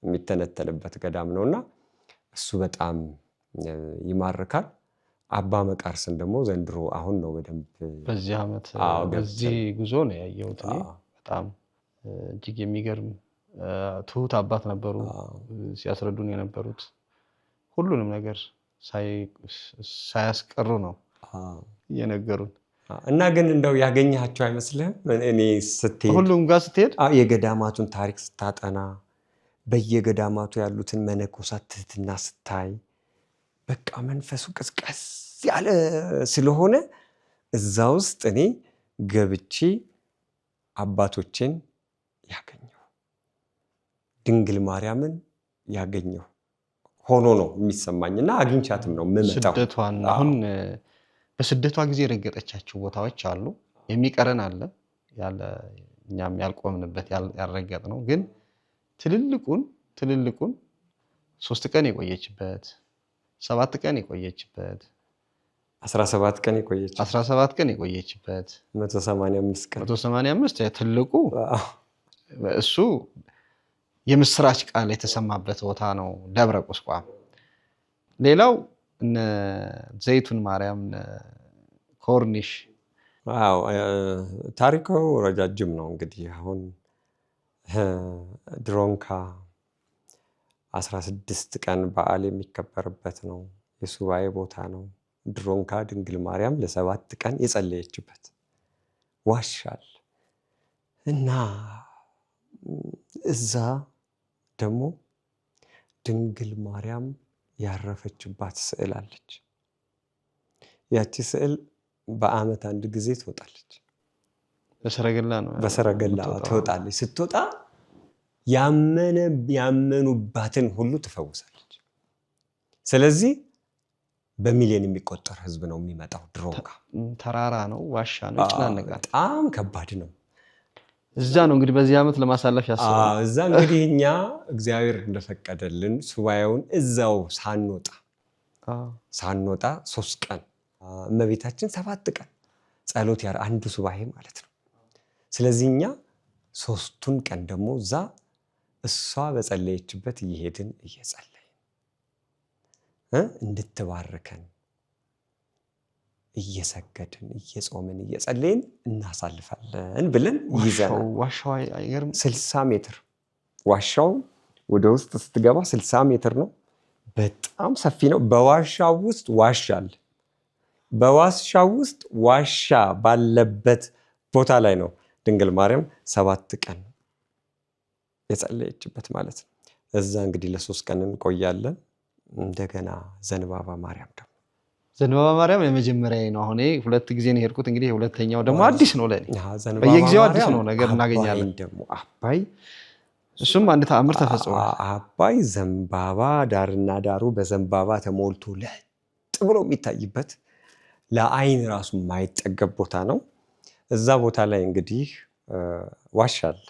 የሚተነተንበት ገዳም ነውና እሱ በጣም ይማርካል። አባ መቃርስን ደግሞ ዘንድሮ አሁን ነው በደንብ በዚህ ዓመት በዚህ ጉዞ ነው ያየሁት። በጣም እጅግ የሚገርም ትሁት አባት ነበሩ ሲያስረዱን የነበሩት ሁሉንም ነገር ሳያስቀሩ ነው የነገሩን። እና ግን እንደው ያገኛቸው አይመስልህም? እኔ ስትሄድ ሁሉም ጋር ስትሄድ የገዳማቱን ታሪክ ስታጠና በየገዳማቱ ያሉትን መነኮሳት ትህትና ስታይ በቃ መንፈሱ ቀዝቀዝ ያለ ስለሆነ እዛ ውስጥ እኔ ገብቼ አባቶችን ያገኘው ድንግል ማርያምን ያገኘው ሆኖ ነው የሚሰማኝና አግኝቻትም ነው የምመጣው። ስደቷን አሁን በስደቷ ጊዜ ረገጠቻቸው ቦታዎች አሉ፣ የሚቀረን አለ ያለ እኛም ያልቆምንበት ያልረገጥ ነው። ግን ትልልቁን 3 ቀን የቆየችበት 7 ቀን የቆየችበት 17 ቀን የቆየችበት 185 ትልቁ እሱ የምስራች ቃል የተሰማበት ቦታ ነው ደብረ ቁስቋም። ሌላው እነ ዘይቱን ማርያም ኮርኒሽ ታሪኩ ረጃጅም ነው። እንግዲህ አሁን ድሮንካ 16 ቀን በዓል የሚከበርበት ነው፣ የሱባኤ ቦታ ነው። ድሮንካ ድንግል ማርያም ለ7 ቀን የጸለየችበት ዋሻል እና እዛ ደግሞ ድንግል ማርያም ያረፈችባት ስዕል አለች። ያቺ ስዕል በዓመት አንድ ጊዜ ትወጣለች። በሰረገላ ትወጣለች። ስትወጣ ያመኑባትን ሁሉ ትፈውሳለች። ስለዚህ በሚሊዮን የሚቆጠር ህዝብ ነው የሚመጣው። ድሮንካ ተራራ ነው፣ ዋሻ ነው፣ ይጨናነቃል። በጣም ከባድ ነው። እዛ ነው እንግዲህ በዚህ ዓመት ለማሳለፍ ያስባል። እዛ እንግዲህ እኛ እግዚአብሔር እንደፈቀደልን ሱባኤውን እዛው ሳንወጣ 3 ቀን እመቤታችን 7 ቀን ጸሎት አንዱ ሱባኤ ማለት ነው። ስለዚህ እኛ 3ቱን ቀን ደግሞ እዛ እሷ በጸለየችበት እየሄድን እየጸለይን እንድትባርከን እየሰገድን እየጾምን እየጸለይን እናሳልፋለን ብለን ይዘናል። ዋሻው አይገርም? 60 ሜትር ዋሻው ወደ ውስጥ ስትገባ 60 ሜትር ነው። በጣም ሰፊ ነው። በዋሻው ውስጥ ዋሻ አለ። በዋሻው ውስጥ ዋሻ ባለበት ቦታ ላይ ነው ድንግል ማርያም 7 ቀን የጸለየችበት ማለት ነው። እዛ እንግዲህ ለ3 ቀን እንቆያለን። እንደገና ዘንባባ ማርያም ደግሞ ዘንባባ ማርያም የመጀመሪያ ነው። አሁን 2 ጊዜ ነው የሄድኩት። እንግዲህ የሁለተኛው ደግሞ አዲስ ነው ለኔ። በየጊዜው አዲስ ነው ነገር እናገኛለን። ደግሞ አባይ እሱም አንድ ተአምር ተፈጽሟል። አባይ ዘንባባ ዳርና ዳሩ በዘንባባ ተሞልቶ ለጥ ብሎ የሚታይበት ለአይን ራሱ የማይጠገብ ቦታ ነው። እዛ ቦታ ላይ እንግዲህ ዋሻ አለ።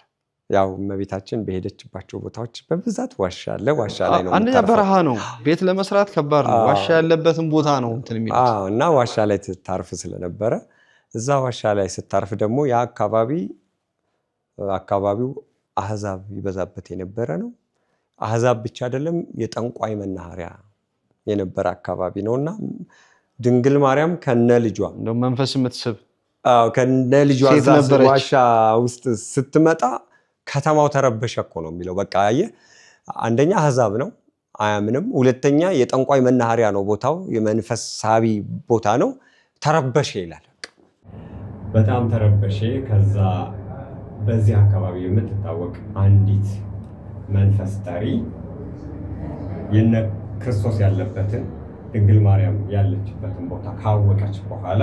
ያው እመቤታችን በሄደችባቸው ቦታዎች በብዛት ዋሻ አለ። ዋሻ ላይ ነው። አንደኛ በረሃ ነው፣ ቤት ለመስራት ከባድ ነው። ዋሻ ያለበትን ቦታ ነው እንትን የሚሉት እና ዋሻ ላይ ትታርፍ ስለነበረ እዛ ዋሻ ላይ ስታርፍ ደግሞ ያ አካባቢው አህዛብ ይበዛበት የነበረ ነው። አህዛብ ብቻ አይደለም፣ የጠንቋይ መናኸሪያ የነበረ አካባቢ ነውና ድንግል ማርያም ከነልጇ እንደው መንፈስ የምትስብ ከነልጇ ዋሻ ውስጥ ስትመጣ ከተማው ተረበሸ እኮ ነው የሚለው። በቃ አየህ፣ አንደኛ አህዛብ ነው አያምንም፣ ሁለተኛ የጠንቋይ መናኸሪያ ነው ቦታው፣ የመንፈስ ሳቢ ቦታ ነው። ተረበሸ ይላል። በጣም ተረበሸ። ከዛ በዚህ አካባቢ የምትታወቅ አንዲት መንፈስ ጠሪ የነ ክርስቶስ ያለበትን ድንግል ማርያም ያለችበትን ቦታ ካወቀች በኋላ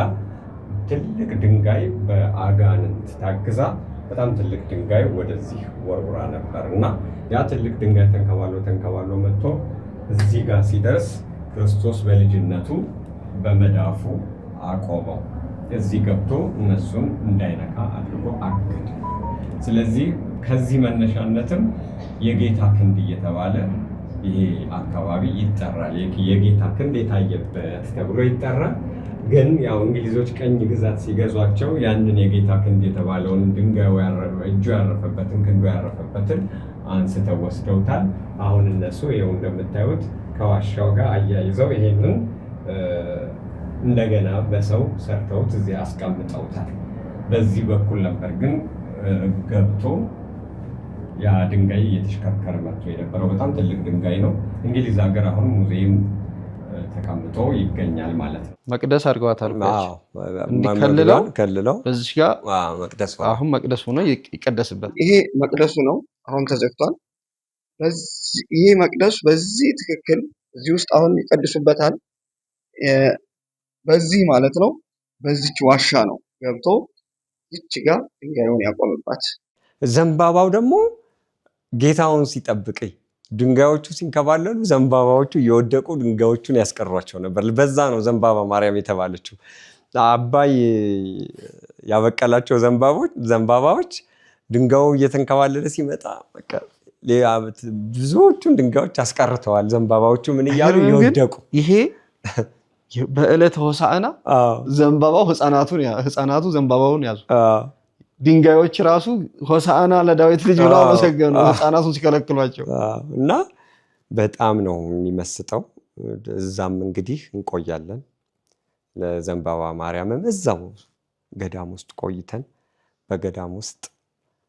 ትልቅ ድንጋይ በአጋንንት ታግዛ በጣም ትልቅ ድንጋይ ወደዚህ ወርውራ ነበር እና ያ ትልቅ ድንጋይ ተንከባሎ መጥቶ እዚህ ጋር ሲደርስ ክርስቶስ በልጅነቱ በመዳፉ አቆመው። እዚህ ገብቶ እነሱን እንዳይነካ አድርጎ አገደ። ስለዚህ ከዚህ መነሻነትም የጌታ ክንድ እየተባለ ይሄ አካባቢ ይጠራል። የጌታ ክንድ የታየበት ተብሎ ይጠራል። ግን ያው እንግሊዞች ቀኝ ግዛት ሲገዟቸው ያንን የጌታ ክንድ የተባለውን ድንጋዩ እጁ ያረፈበትን ክንዱ ያረፈበትን አንስተው ወስደውታል። አሁን እነሱ ይኸው እንደምታዩት ከዋሻው ጋር አያይዘው ይሄንን እንደገና በሰው ሰርተውት እዚህ አስቀምጠውታል። በዚህ በኩል ነበር ግን ገብቶ ያ ድንጋይ እየተሽከርከረ መጥቶ የነበረው በጣም ትልቅ ድንጋይ ነው። እንግሊዝ ሀገር አሁን ሙዚየም ተቀምጦ ይገኛል ማለት ነው። መቅደስ አድርገዋታል። ከልለው በዚህ ጋር መቅደስ አሁን መቅደስ ሆኖ ይቀደስበት። ይሄ መቅደሱ ነው። አሁን ተዘግቷል። ይሄ መቅደሱ በዚህ ትክክል እዚህ ውስጥ አሁን ይቀድሱበታል። በዚህ ማለት ነው። በዚች ዋሻ ነው ገብቶ እቺ ጋር ድንጋዩን ያቆምባት። ዘንባባው ደግሞ ጌታውን ሲጠብቅ ድንጋዮቹ ሲንከባለሉ ዘንባባዎቹ እየወደቁ ድንጋዮቹን ያስቀሯቸው ነበር። በዛ ነው ዘንባባ ማርያም የተባለችው። አባይ ያበቀላቸው ዘንባባዎች ድንጋዩ እየተንከባለለ ሲመጣ በቃ ብዙዎቹን ድንጋዮች አስቀርተዋል። ዘንባባዎቹ ምን እያሉ እየወደቁ ይሄ በዕለተ ሆሳዕና ዘንባባው ህፃናቱ ዘንባባውን ያዙ። ድንጋዮች ራሱ ሆሳዕና ለዳዊት ልጅ ብለው አመሰገኑ ህፃናቱን ሲከለክሏቸው። እና በጣም ነው የሚመስጠው። እዛም እንግዲህ እንቆያለን። ለዘንባባ ማርያምም እዛው ገዳም ውስጥ ቆይተን በገዳም ውስጥ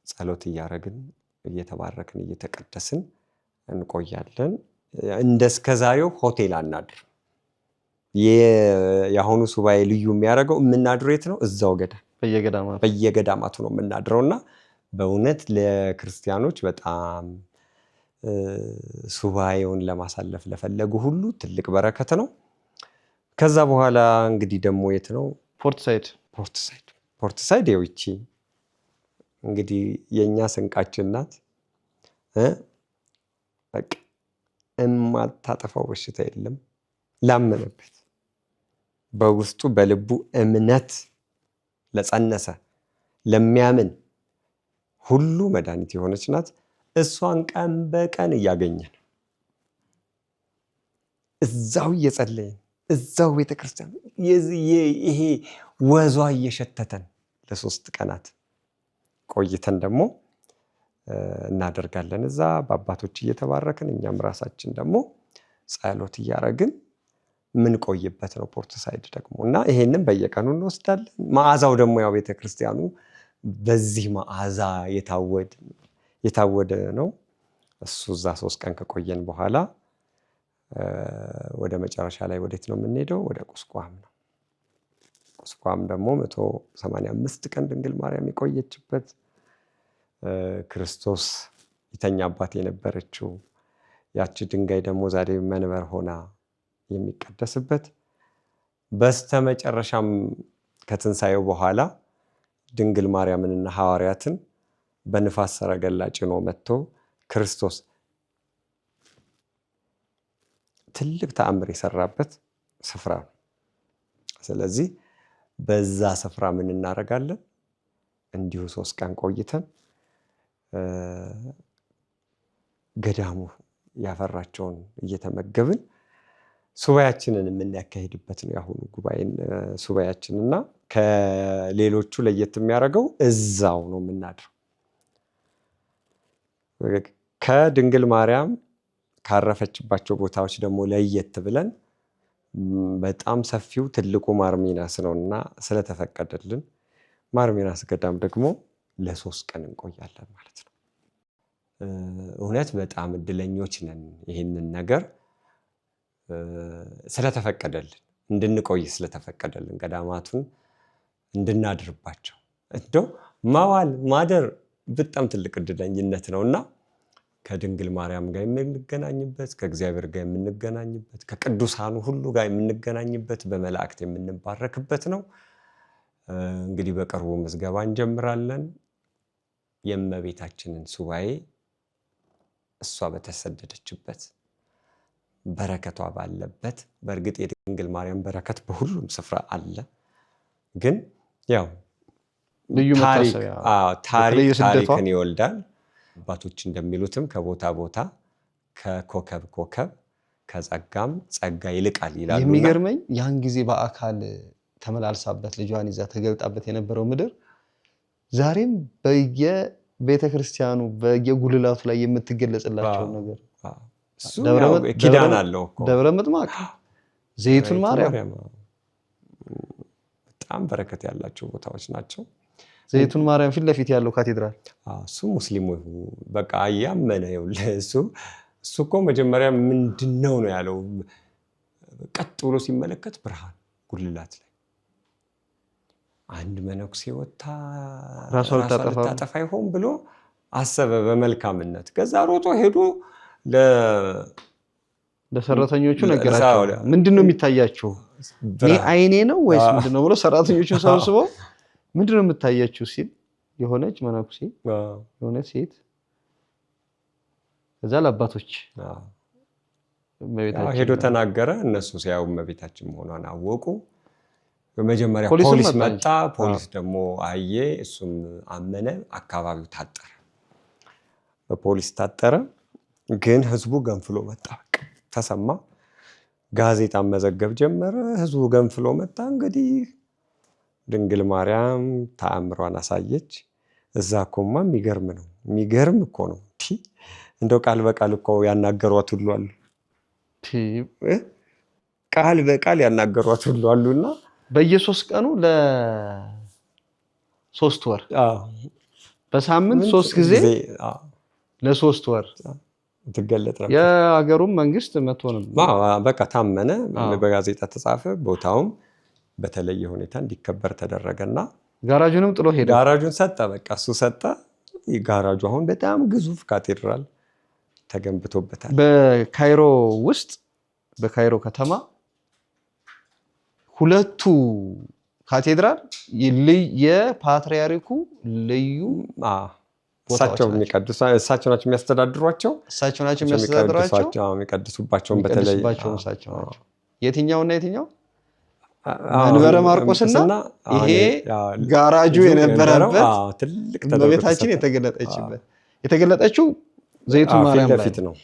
ጸሎት እያደረግን እየተባረክን እየተቀደስን እንቆያለን። እንደስከዛሬው ሆቴል አናድር። የአሁኑ ሱባኤ ልዩ የሚያደርገው የምናድረው የት ነው? እዛው ገዳም በየገዳማቱ ነው የምናድረውና በእውነት ለክርስቲያኖች በጣም ሱባኤውን ለማሳለፍ ለፈለጉ ሁሉ ትልቅ በረከት ነው። ከዛ በኋላ እንግዲህ ደግሞ የት ነው? ፖርትሳይድ ይቺ እንግዲህ የኛ ስንቃችን ናት። በቃ የማታጠፋው በሽታ የለም። ላመነበት በውስጡ በልቡ እምነት ለጸነሰ ለሚያምን ሁሉ መድኃኒት የሆነች ናት። እሷን ቀን በቀን እያገኘን እዛው እየጸለይን እዛው ቤተክርስቲያን ይሄ ወዟ እየሸተተን ለ3 ቀናት ቆይተን ደግሞ እናደርጋለን። እዛ በአባቶች እየተባረክን እኛም ራሳችን ደግሞ ጸሎት እያደረግን ምን ቆይበት ነው ፖርትሳይድ ደግሞ እና ይሄንን በየቀኑ እንወስዳለን። መዓዛው ደግሞ ያው ቤተክርስቲያኑ በዚህ መዓዛ የታወደ ነው። እሱ እዛ 3 ቀን ከቆየን በኋላ ወደ መጨረሻ ላይ ወዴት ነው የምንሄደው? ወደ ቁስቋም ነው። ቁስቋም ደግሞ 185 ቀን ድንግል ማርያም የቆየችበት ክርስቶስ ይተኛባት የነበረችው ያቺ ድንጋይ ደግሞ ዛሬ መንበር ሆና የሚቀደስበት በስተመጨረሻም ከትንሳኤው በኋላ ድንግል ማርያምንና ሐዋርያትን በንፋስ ሰረገላ ጭኖ መጥቶ ክርስቶስ ትልቅ ተአምር የሰራበት ስፍራ ነው። ስለዚህ በዛ ስፍራ ምን እናደርጋለን? እንዲሁ 3 ቀን ቆይተን ገዳሙ ያፈራቸውን እየተመገብን ሱባኤያችንን የምናካሄድበት ነው ያሁኑ ሱባኤያችን። እና ከሌሎቹ ለየት የሚያደርገው እዛው ነው የምናድረው። ከድንግል ማርያም ካረፈችባቸው ቦታዎች ደግሞ ለየት ብለን በጣም ሰፊው ትልቁ ማርሚናስ ነውና ስለተፈቀደልን ማርሚናስ ገዳም ደግሞ ለ3 ቀን እንቆያለን ማለት ነው። እውነት በጣም እድለኞች ነን። ይህንን ነገር ስለተፈቀደልን እንድንቆይ ስለተፈቀደልን ገዳማቱን እንድናድርባቸው እንደው ማዋል ማደር በጣም ትልቅ እድለኝነት ነውና ከድንግል ማርያም ጋር የምንገናኝበት፣ ከእግዚአብሔር ጋር የምንገናኝበት፣ ከቅዱሳኑ ሁሉ ጋር የምንገናኝበት፣ በመላእክት የምንባረክበት ነው። እንግዲህ በቅርቡ ምዝገባ እንጀምራለን። የእመቤታችንን ሱባኤ እሷ በተሰደደችበት በረከቷ ባለበት፣ በእርግጥ የድንግል ማርያም በረከት በሁሉም ስፍራ አለ። ግን ያው ታሪክን ይወልዳል። አባቶች እንደሚሉትም ከቦታ ቦታ ከኮከብ ከጸጋም ጸጋ ይልቃል ይላሉ። የሚገርመኝ ያን ጊዜ በአካል ተመላልሳበት ልጇን ይዛ ተገልጣበት የነበረው ምድር ዛሬም በየቤተክርስቲያኑ በየጉልላቱ ላይ የምትገለጽላቸው ነገር ኪዳን አለው እኮ ደብረ ምጥማቅ፣ ዘይቱን ማርያም በጣም በረከት ያላቸው ቦታዎች ናቸው። ዘይቱን ማርያም ፊት ለፊት ያለው ካቴድራል እሱ ሙስሊሙ በቃ ያመነ እሱ እኮ መጀመሪያ ምንድነው ነው ያለው። ቀጥ ብሎ ሲመለከት ብርሃን ጉልላት ላይ አንድ መነኩሴ ወጣ ራሷን ልታጠፋ ይሆን ብሎ አሰበ በመልካምነት። ከዛ ሮጦ ሄዶ ለሰራተኞቹ ነገራቸው። ምንድነው የሚታያችሁ? አይኔ ነው ወይስ ምንድነው ብሎ ሰራተኞቹን ሰብስበው ምንድነው የምታያችሁ ሲል የሆነች መነኩሴ የሆነች ሴት ከዛ ለአባቶች ሄዶ ተናገረ። እነሱ ሲያዩ እመቤታችን መሆኗን አወቁ። በመጀመሪያ ፖሊስ መጣ። ፖሊስ ደግሞ አየ፣ እሱም አመነ። አካባቢው ታጠረ፣ በፖሊስ ታጠረ። ግን ህዝቡ ገንፍሎ መጣ። ተሰማ። ጋዜጣ መዘገብ ጀመረ። ህዝቡ ገንፍሎ መጣ። እንግዲህ ድንግል ማርያም ተአምሯን አሳየች። እዛ እኮማ የሚገርም ነው። የሚገርም እኮ ነው። እንደው ቃል በቃል እኮ ያናገሯት ሁሉ አሉ። ቃል በቃል ያናገሯት ሁሉ አሉና በየ3 ቀኑ ለ3 ወር በሳምንት 3 ጊዜ ለ3 ወር ትገለጥ ነበር። የሀገሩም መንግስት መጥቶ ነበር። በቃ ታመነ። በጋዜጣ ተጻፈ። ቦታውም በተለየ ሁኔታ እንዲከበር ተደረገና ጋራጁንም ጥሎ ሄደ። ጋራጁን ሰጠ። በቃ እሱ ሰጠ። ጋራጁ አሁን በጣም ግዙፍ ካቴድራል ተገንብቶበታል። በካይሮ ውስጥ በካይሮ ከተማ ሁለቱ ካቴድራል የፓትርያርኩ ልዩ እሳቸው ናቸው የሚያስተዳድሯቸው። የሚቀድሱባቸውን በተለይ እሳቸው ናቸው። የትኛውና የትኛው? መንበረ ማርቆስና ይሄ ጋራጁ የነበረበት ትልቅ እመቤታችን የተገለጠችው ዘይቱን ማርያም ፊት ነው፣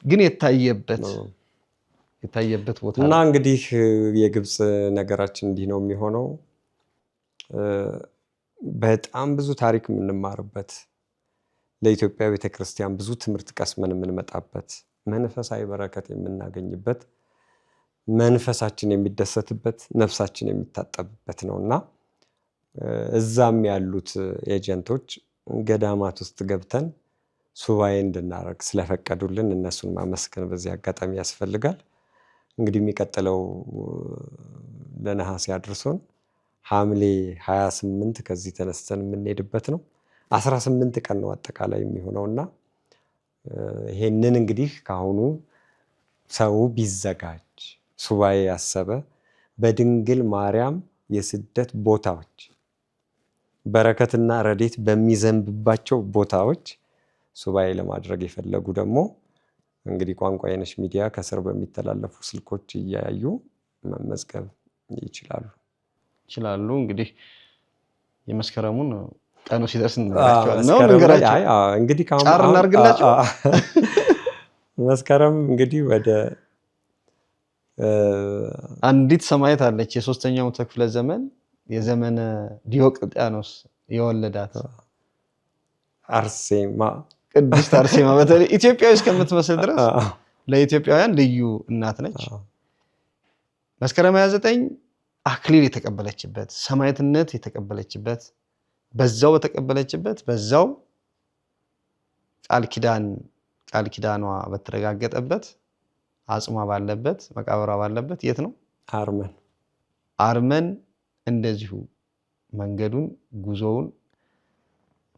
ግን የታየበት ቦታ እና እንግዲህ የግብፅ ነገራችን እንዲህ ነው የሚሆነው። በጣም ብዙ ታሪክ የምንማርበት፣ ለኢትዮጵያ ቤተክርስቲያን ብዙ ትምህርት ቀስመን የምንመጣበት፣ መንፈሳዊ በረከት የምናገኝበት፣ መንፈሳችን የሚደሰትበት፣ ነፍሳችን የሚታጠብበት ነውና እዛም ያሉት ኤጀንቶች ገዳማት ውስጥ ገብተን ሱባኤ እንድናደርግ ስለፈቀዱልን እነሱን ማመስገን በዚህ አጋጣሚ ያስፈልጋል። እንግዲህ የሚቀጥለው ለነሐሴ አድርሶን ሐምሌ 28 ከዚህ ተነስተን የምንሄድበት ነው። 18 ቀን ነው አጠቃላይ የሚሆነውና ይሄንን እንግዲህ ካሁኑ ሰው ቢዘጋጅ ሱባኤ ያሰበ በድንግል ማርያም የስደት ቦታዎች በረከትና ረድኤት በሚዘንብባቸው ቦታዎች ሱባኤ ለማድረግ የፈለጉ ደግሞ እንግዲህ ቋንቋ የነሽ ሚዲያ ከስር በሚተላለፉ ስልኮች እያዩ መመዝገብ ይችላሉ። እንግዲህ የመስከረሙን ቀኑ ሲደርስ እንግዲህ ጫር እናድርግላቸው። መስከረም እንግዲህ ወደ አንዲት ሰማዕት አለች፣ የ3ኛው ክፍለ ዘመን የዘመነ ዲዮቅልጥያኖስ የወለዳት አርሴማ፣ ቅድስት አርሴማ በተለይ ኢትዮጵያዊ እስከምትመስል ድረስ ለኢትዮጵያውያን ልዩ እናት ነች። መስከረም 29 አክሊል የተቀበለችበት፣ ሰማዕትነት የተቀበለችበት፣ በዛው በተቀበለችበት በዛው ቃል ኪዳኗ በተረጋገጠበት አጽሟ ባለበት መቃብሯ ባለበት የት ነው? አርመን እንደዚሁ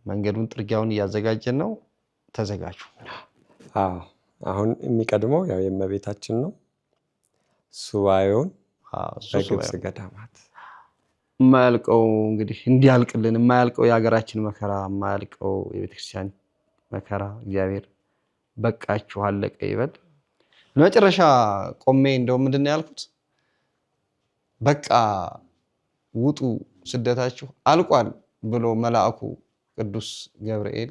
መንገዱን ጥርጊያውን እያዘጋጀን ነው። ተዘጋጁ። አሁን የሚቀድመው ያው የእመቤታችን ነው። ሱባኤውን በግብፅ ገዳማት የማያልቀው እንግዲህ እንዲያልቅልን የማያልቀው የሀገራችን መከራ የማያልቀው የቤተክርስቲያን መከራ እግዚአብሔር በቃችሁ አለቀ ይበል። ለመጨረሻ ቆሜ እንደው ምንድን ነው ያልኩት? በቃ ውጡ ስደታችሁ አልቋል ብሎ መልአኩ ቅዱስ ገብርኤል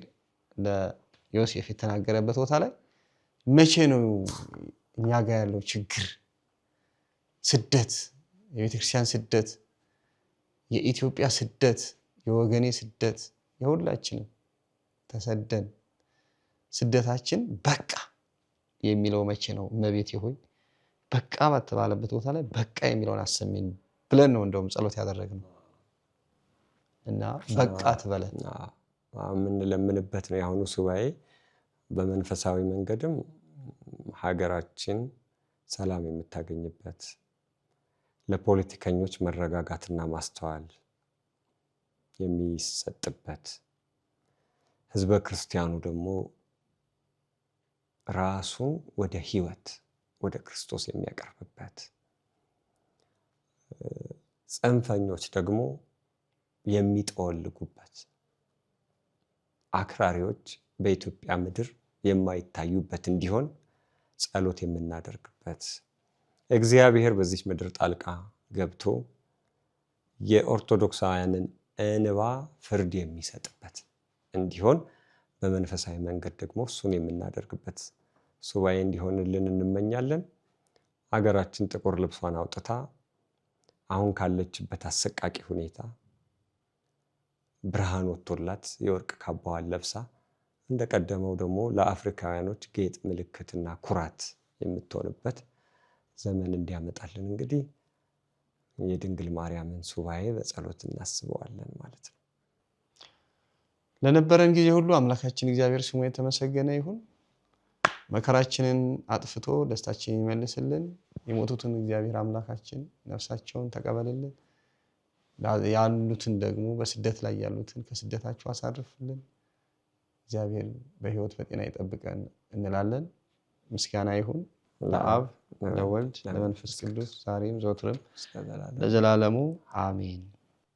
ለዮሴፍ የተናገረበት ቦታ ላይ መቼ ነው እኛ ጋር ያለው ችግር፣ ስደት፣ የቤተክርስቲያን ስደት የኢትዮጵያ ስደት፣ የወገኔ ስደት፣ የሁላችንም ተሰደን ስደታችን በቃ የሚለው መቼ ነው? እመቤቴ ሆይ በቃ በተባለበት ቦታ ላይ በቃ የሚለውን አሰሚን ብለን ነው እንደውም ጸሎት ያደረግነው እና በቃ ትበለን የምንለምንበት ነው የአሁኑ ሱባኤ። በመንፈሳዊ መንገድም ሀገራችን ሰላም የምታገኝበት፣ ለፖለቲከኞች መረጋጋትና ማስተዋል የሚሰጥበት፣ ህዝበ ክርስቲያኑ ደግሞ ራሱን ወደ ህይወት ወደ ክርስቶስ የሚያቀርብበት፣ ጽንፈኞች ደግሞ የሚጠወልጉበት፣ አክራሪዎች በኢትዮጵያ ምድር የማይታዩበት እንዲሆን ጸሎት የምናደርግበት፣ እግዚአብሔር በዚህ ምድር ጣልቃ ገብቶ የኦርቶዶክሳውያንን እንባ ፍርድ የሚሰጥበት እንዲሆን በመንፈሳዊ መንገድ ደግሞ እሱን የምናደርግበት ሱባኤ እንዲሆንልን እንመኛለን። ሀገራችን ጥቁር ልብሷን አውጥታ አሁን ካለችበት አሰቃቂ ሁኔታ ብርሃን ወጥቶላት የወርቅ ካባዋን ለብሳ እንደቀደመው ደግሞ ለአፍሪካውያኖች ጌጥ ምልክትና ኩራት የምትሆንበት ዘመን እንዲያመጣልን እንግዲህ የድንግል ማርያምን ሱባኤ በጸሎት እናስበዋለን ማለት ነው። ለነበረን ጊዜ ሁሉ አምላካችን እግዚአብሔር ስሙ የተመሰገነ ይሁን። መከራችንን አጥፍቶ ደስታችንን ይመልስልን። የሞቱትን እግዚአብሔር አምላካችን ነፍሳቸውን ተቀበልልን። ያሉትን ደግሞ በስደት ላይ ያሉትን ከስደታቸው አሳርፍልን። እግዚአብሔር በሕይወት በጤና ይጠብቀን እንላለን። ምስጋና ይሁን ለአብ ለወልድ ለመንፈስ ቅዱስ ዛሬም ዘወትርም ለዘላለሙ አሜን።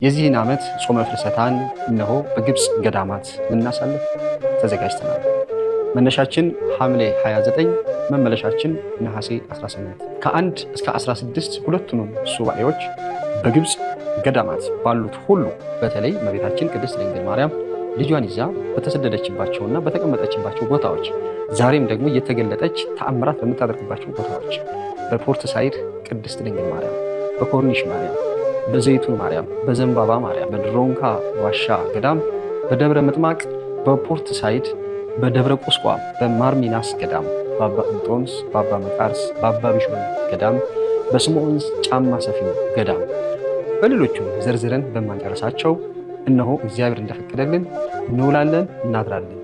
የዚህን ዓመት ጾመ ፍልሰታን እነሆ በግብፅ ገዳማት ልናሳልፍ ተዘጋጅተናል። መነሻችን ሐምሌ 29፣ መመለሻችን ነሐሴ 18። ከ1 እስከ 16 ሁለቱንም ሱባኤዎች በግብፅ ገዳማት ባሉት ሁሉ በተለይ እመቤታችን ቅድስት ድንግል ማርያም ልጇን ይዛ በተሰደደችባቸውና በተቀመጠችባቸው ቦታዎች ዛሬም ደግሞ እየተገለጠች ተአምራት በምታደርግባቸው ቦታዎች በፖርት ሳይድ ቅድስት ድንግል ማርያም፣ በኮርኒሽ ማርያም፣ በዘይቱን ማርያም፣ በዘንባባ ማርያም፣ በድሮንካ ዋሻ ገዳም፣ በደብረ ምጥማቅ፣ በፖርት ሳይድ፣ በደብረ ቁስቋም፣ በማርሚናስ ገዳም፣ በአባ እንጦንስ፣ በአባ መቃርስ፣ በአባ ቢሾን ገዳም፣ በስምዖን ጫማ ሰፊው ገዳም በሌሎቹም ዘርዝረን በማንጨረሳቸው እነሆ እግዚአብሔር እንደፈቀደልን እንውላለን እናድራለን።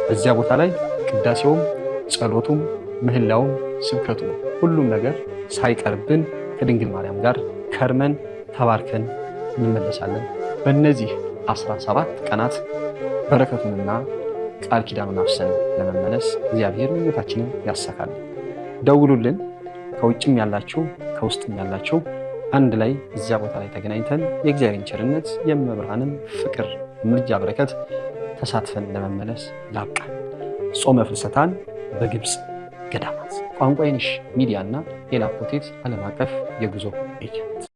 በዚያ ቦታ ላይ ቅዳሴውም ጸሎቱም ምህላውም ስብከቱም ሁሉም ነገር ሳይቀርብን ከድንግል ማርያም ጋር ከርመን ተባርከን እንመለሳለን። በእነዚህ 17 ቀናት በረከቱንና ቃል ኪዳኑን አፍሰን ለመመለስ እግዚአብሔር ምኞታችንን ያሳካል። ደውሉልን። ከውጭም ያላችሁ ከውስጥም ያላችሁ አንድ ላይ እዚያ ቦታ ላይ ተገናኝተን የእግዚአብሔርን ቸርነት የመብርሃንን ፍቅር ምልጃ በረከት ተሳትፈን ለመመለስ ላብቃን። ጾመ ፍልሰታን በግብፅ ገዳማት ቋንቋ አይነሽ ሚዲያና ኤላ ፕሮቴክት ዓለም አቀፍ የጉዞ ኤጀንት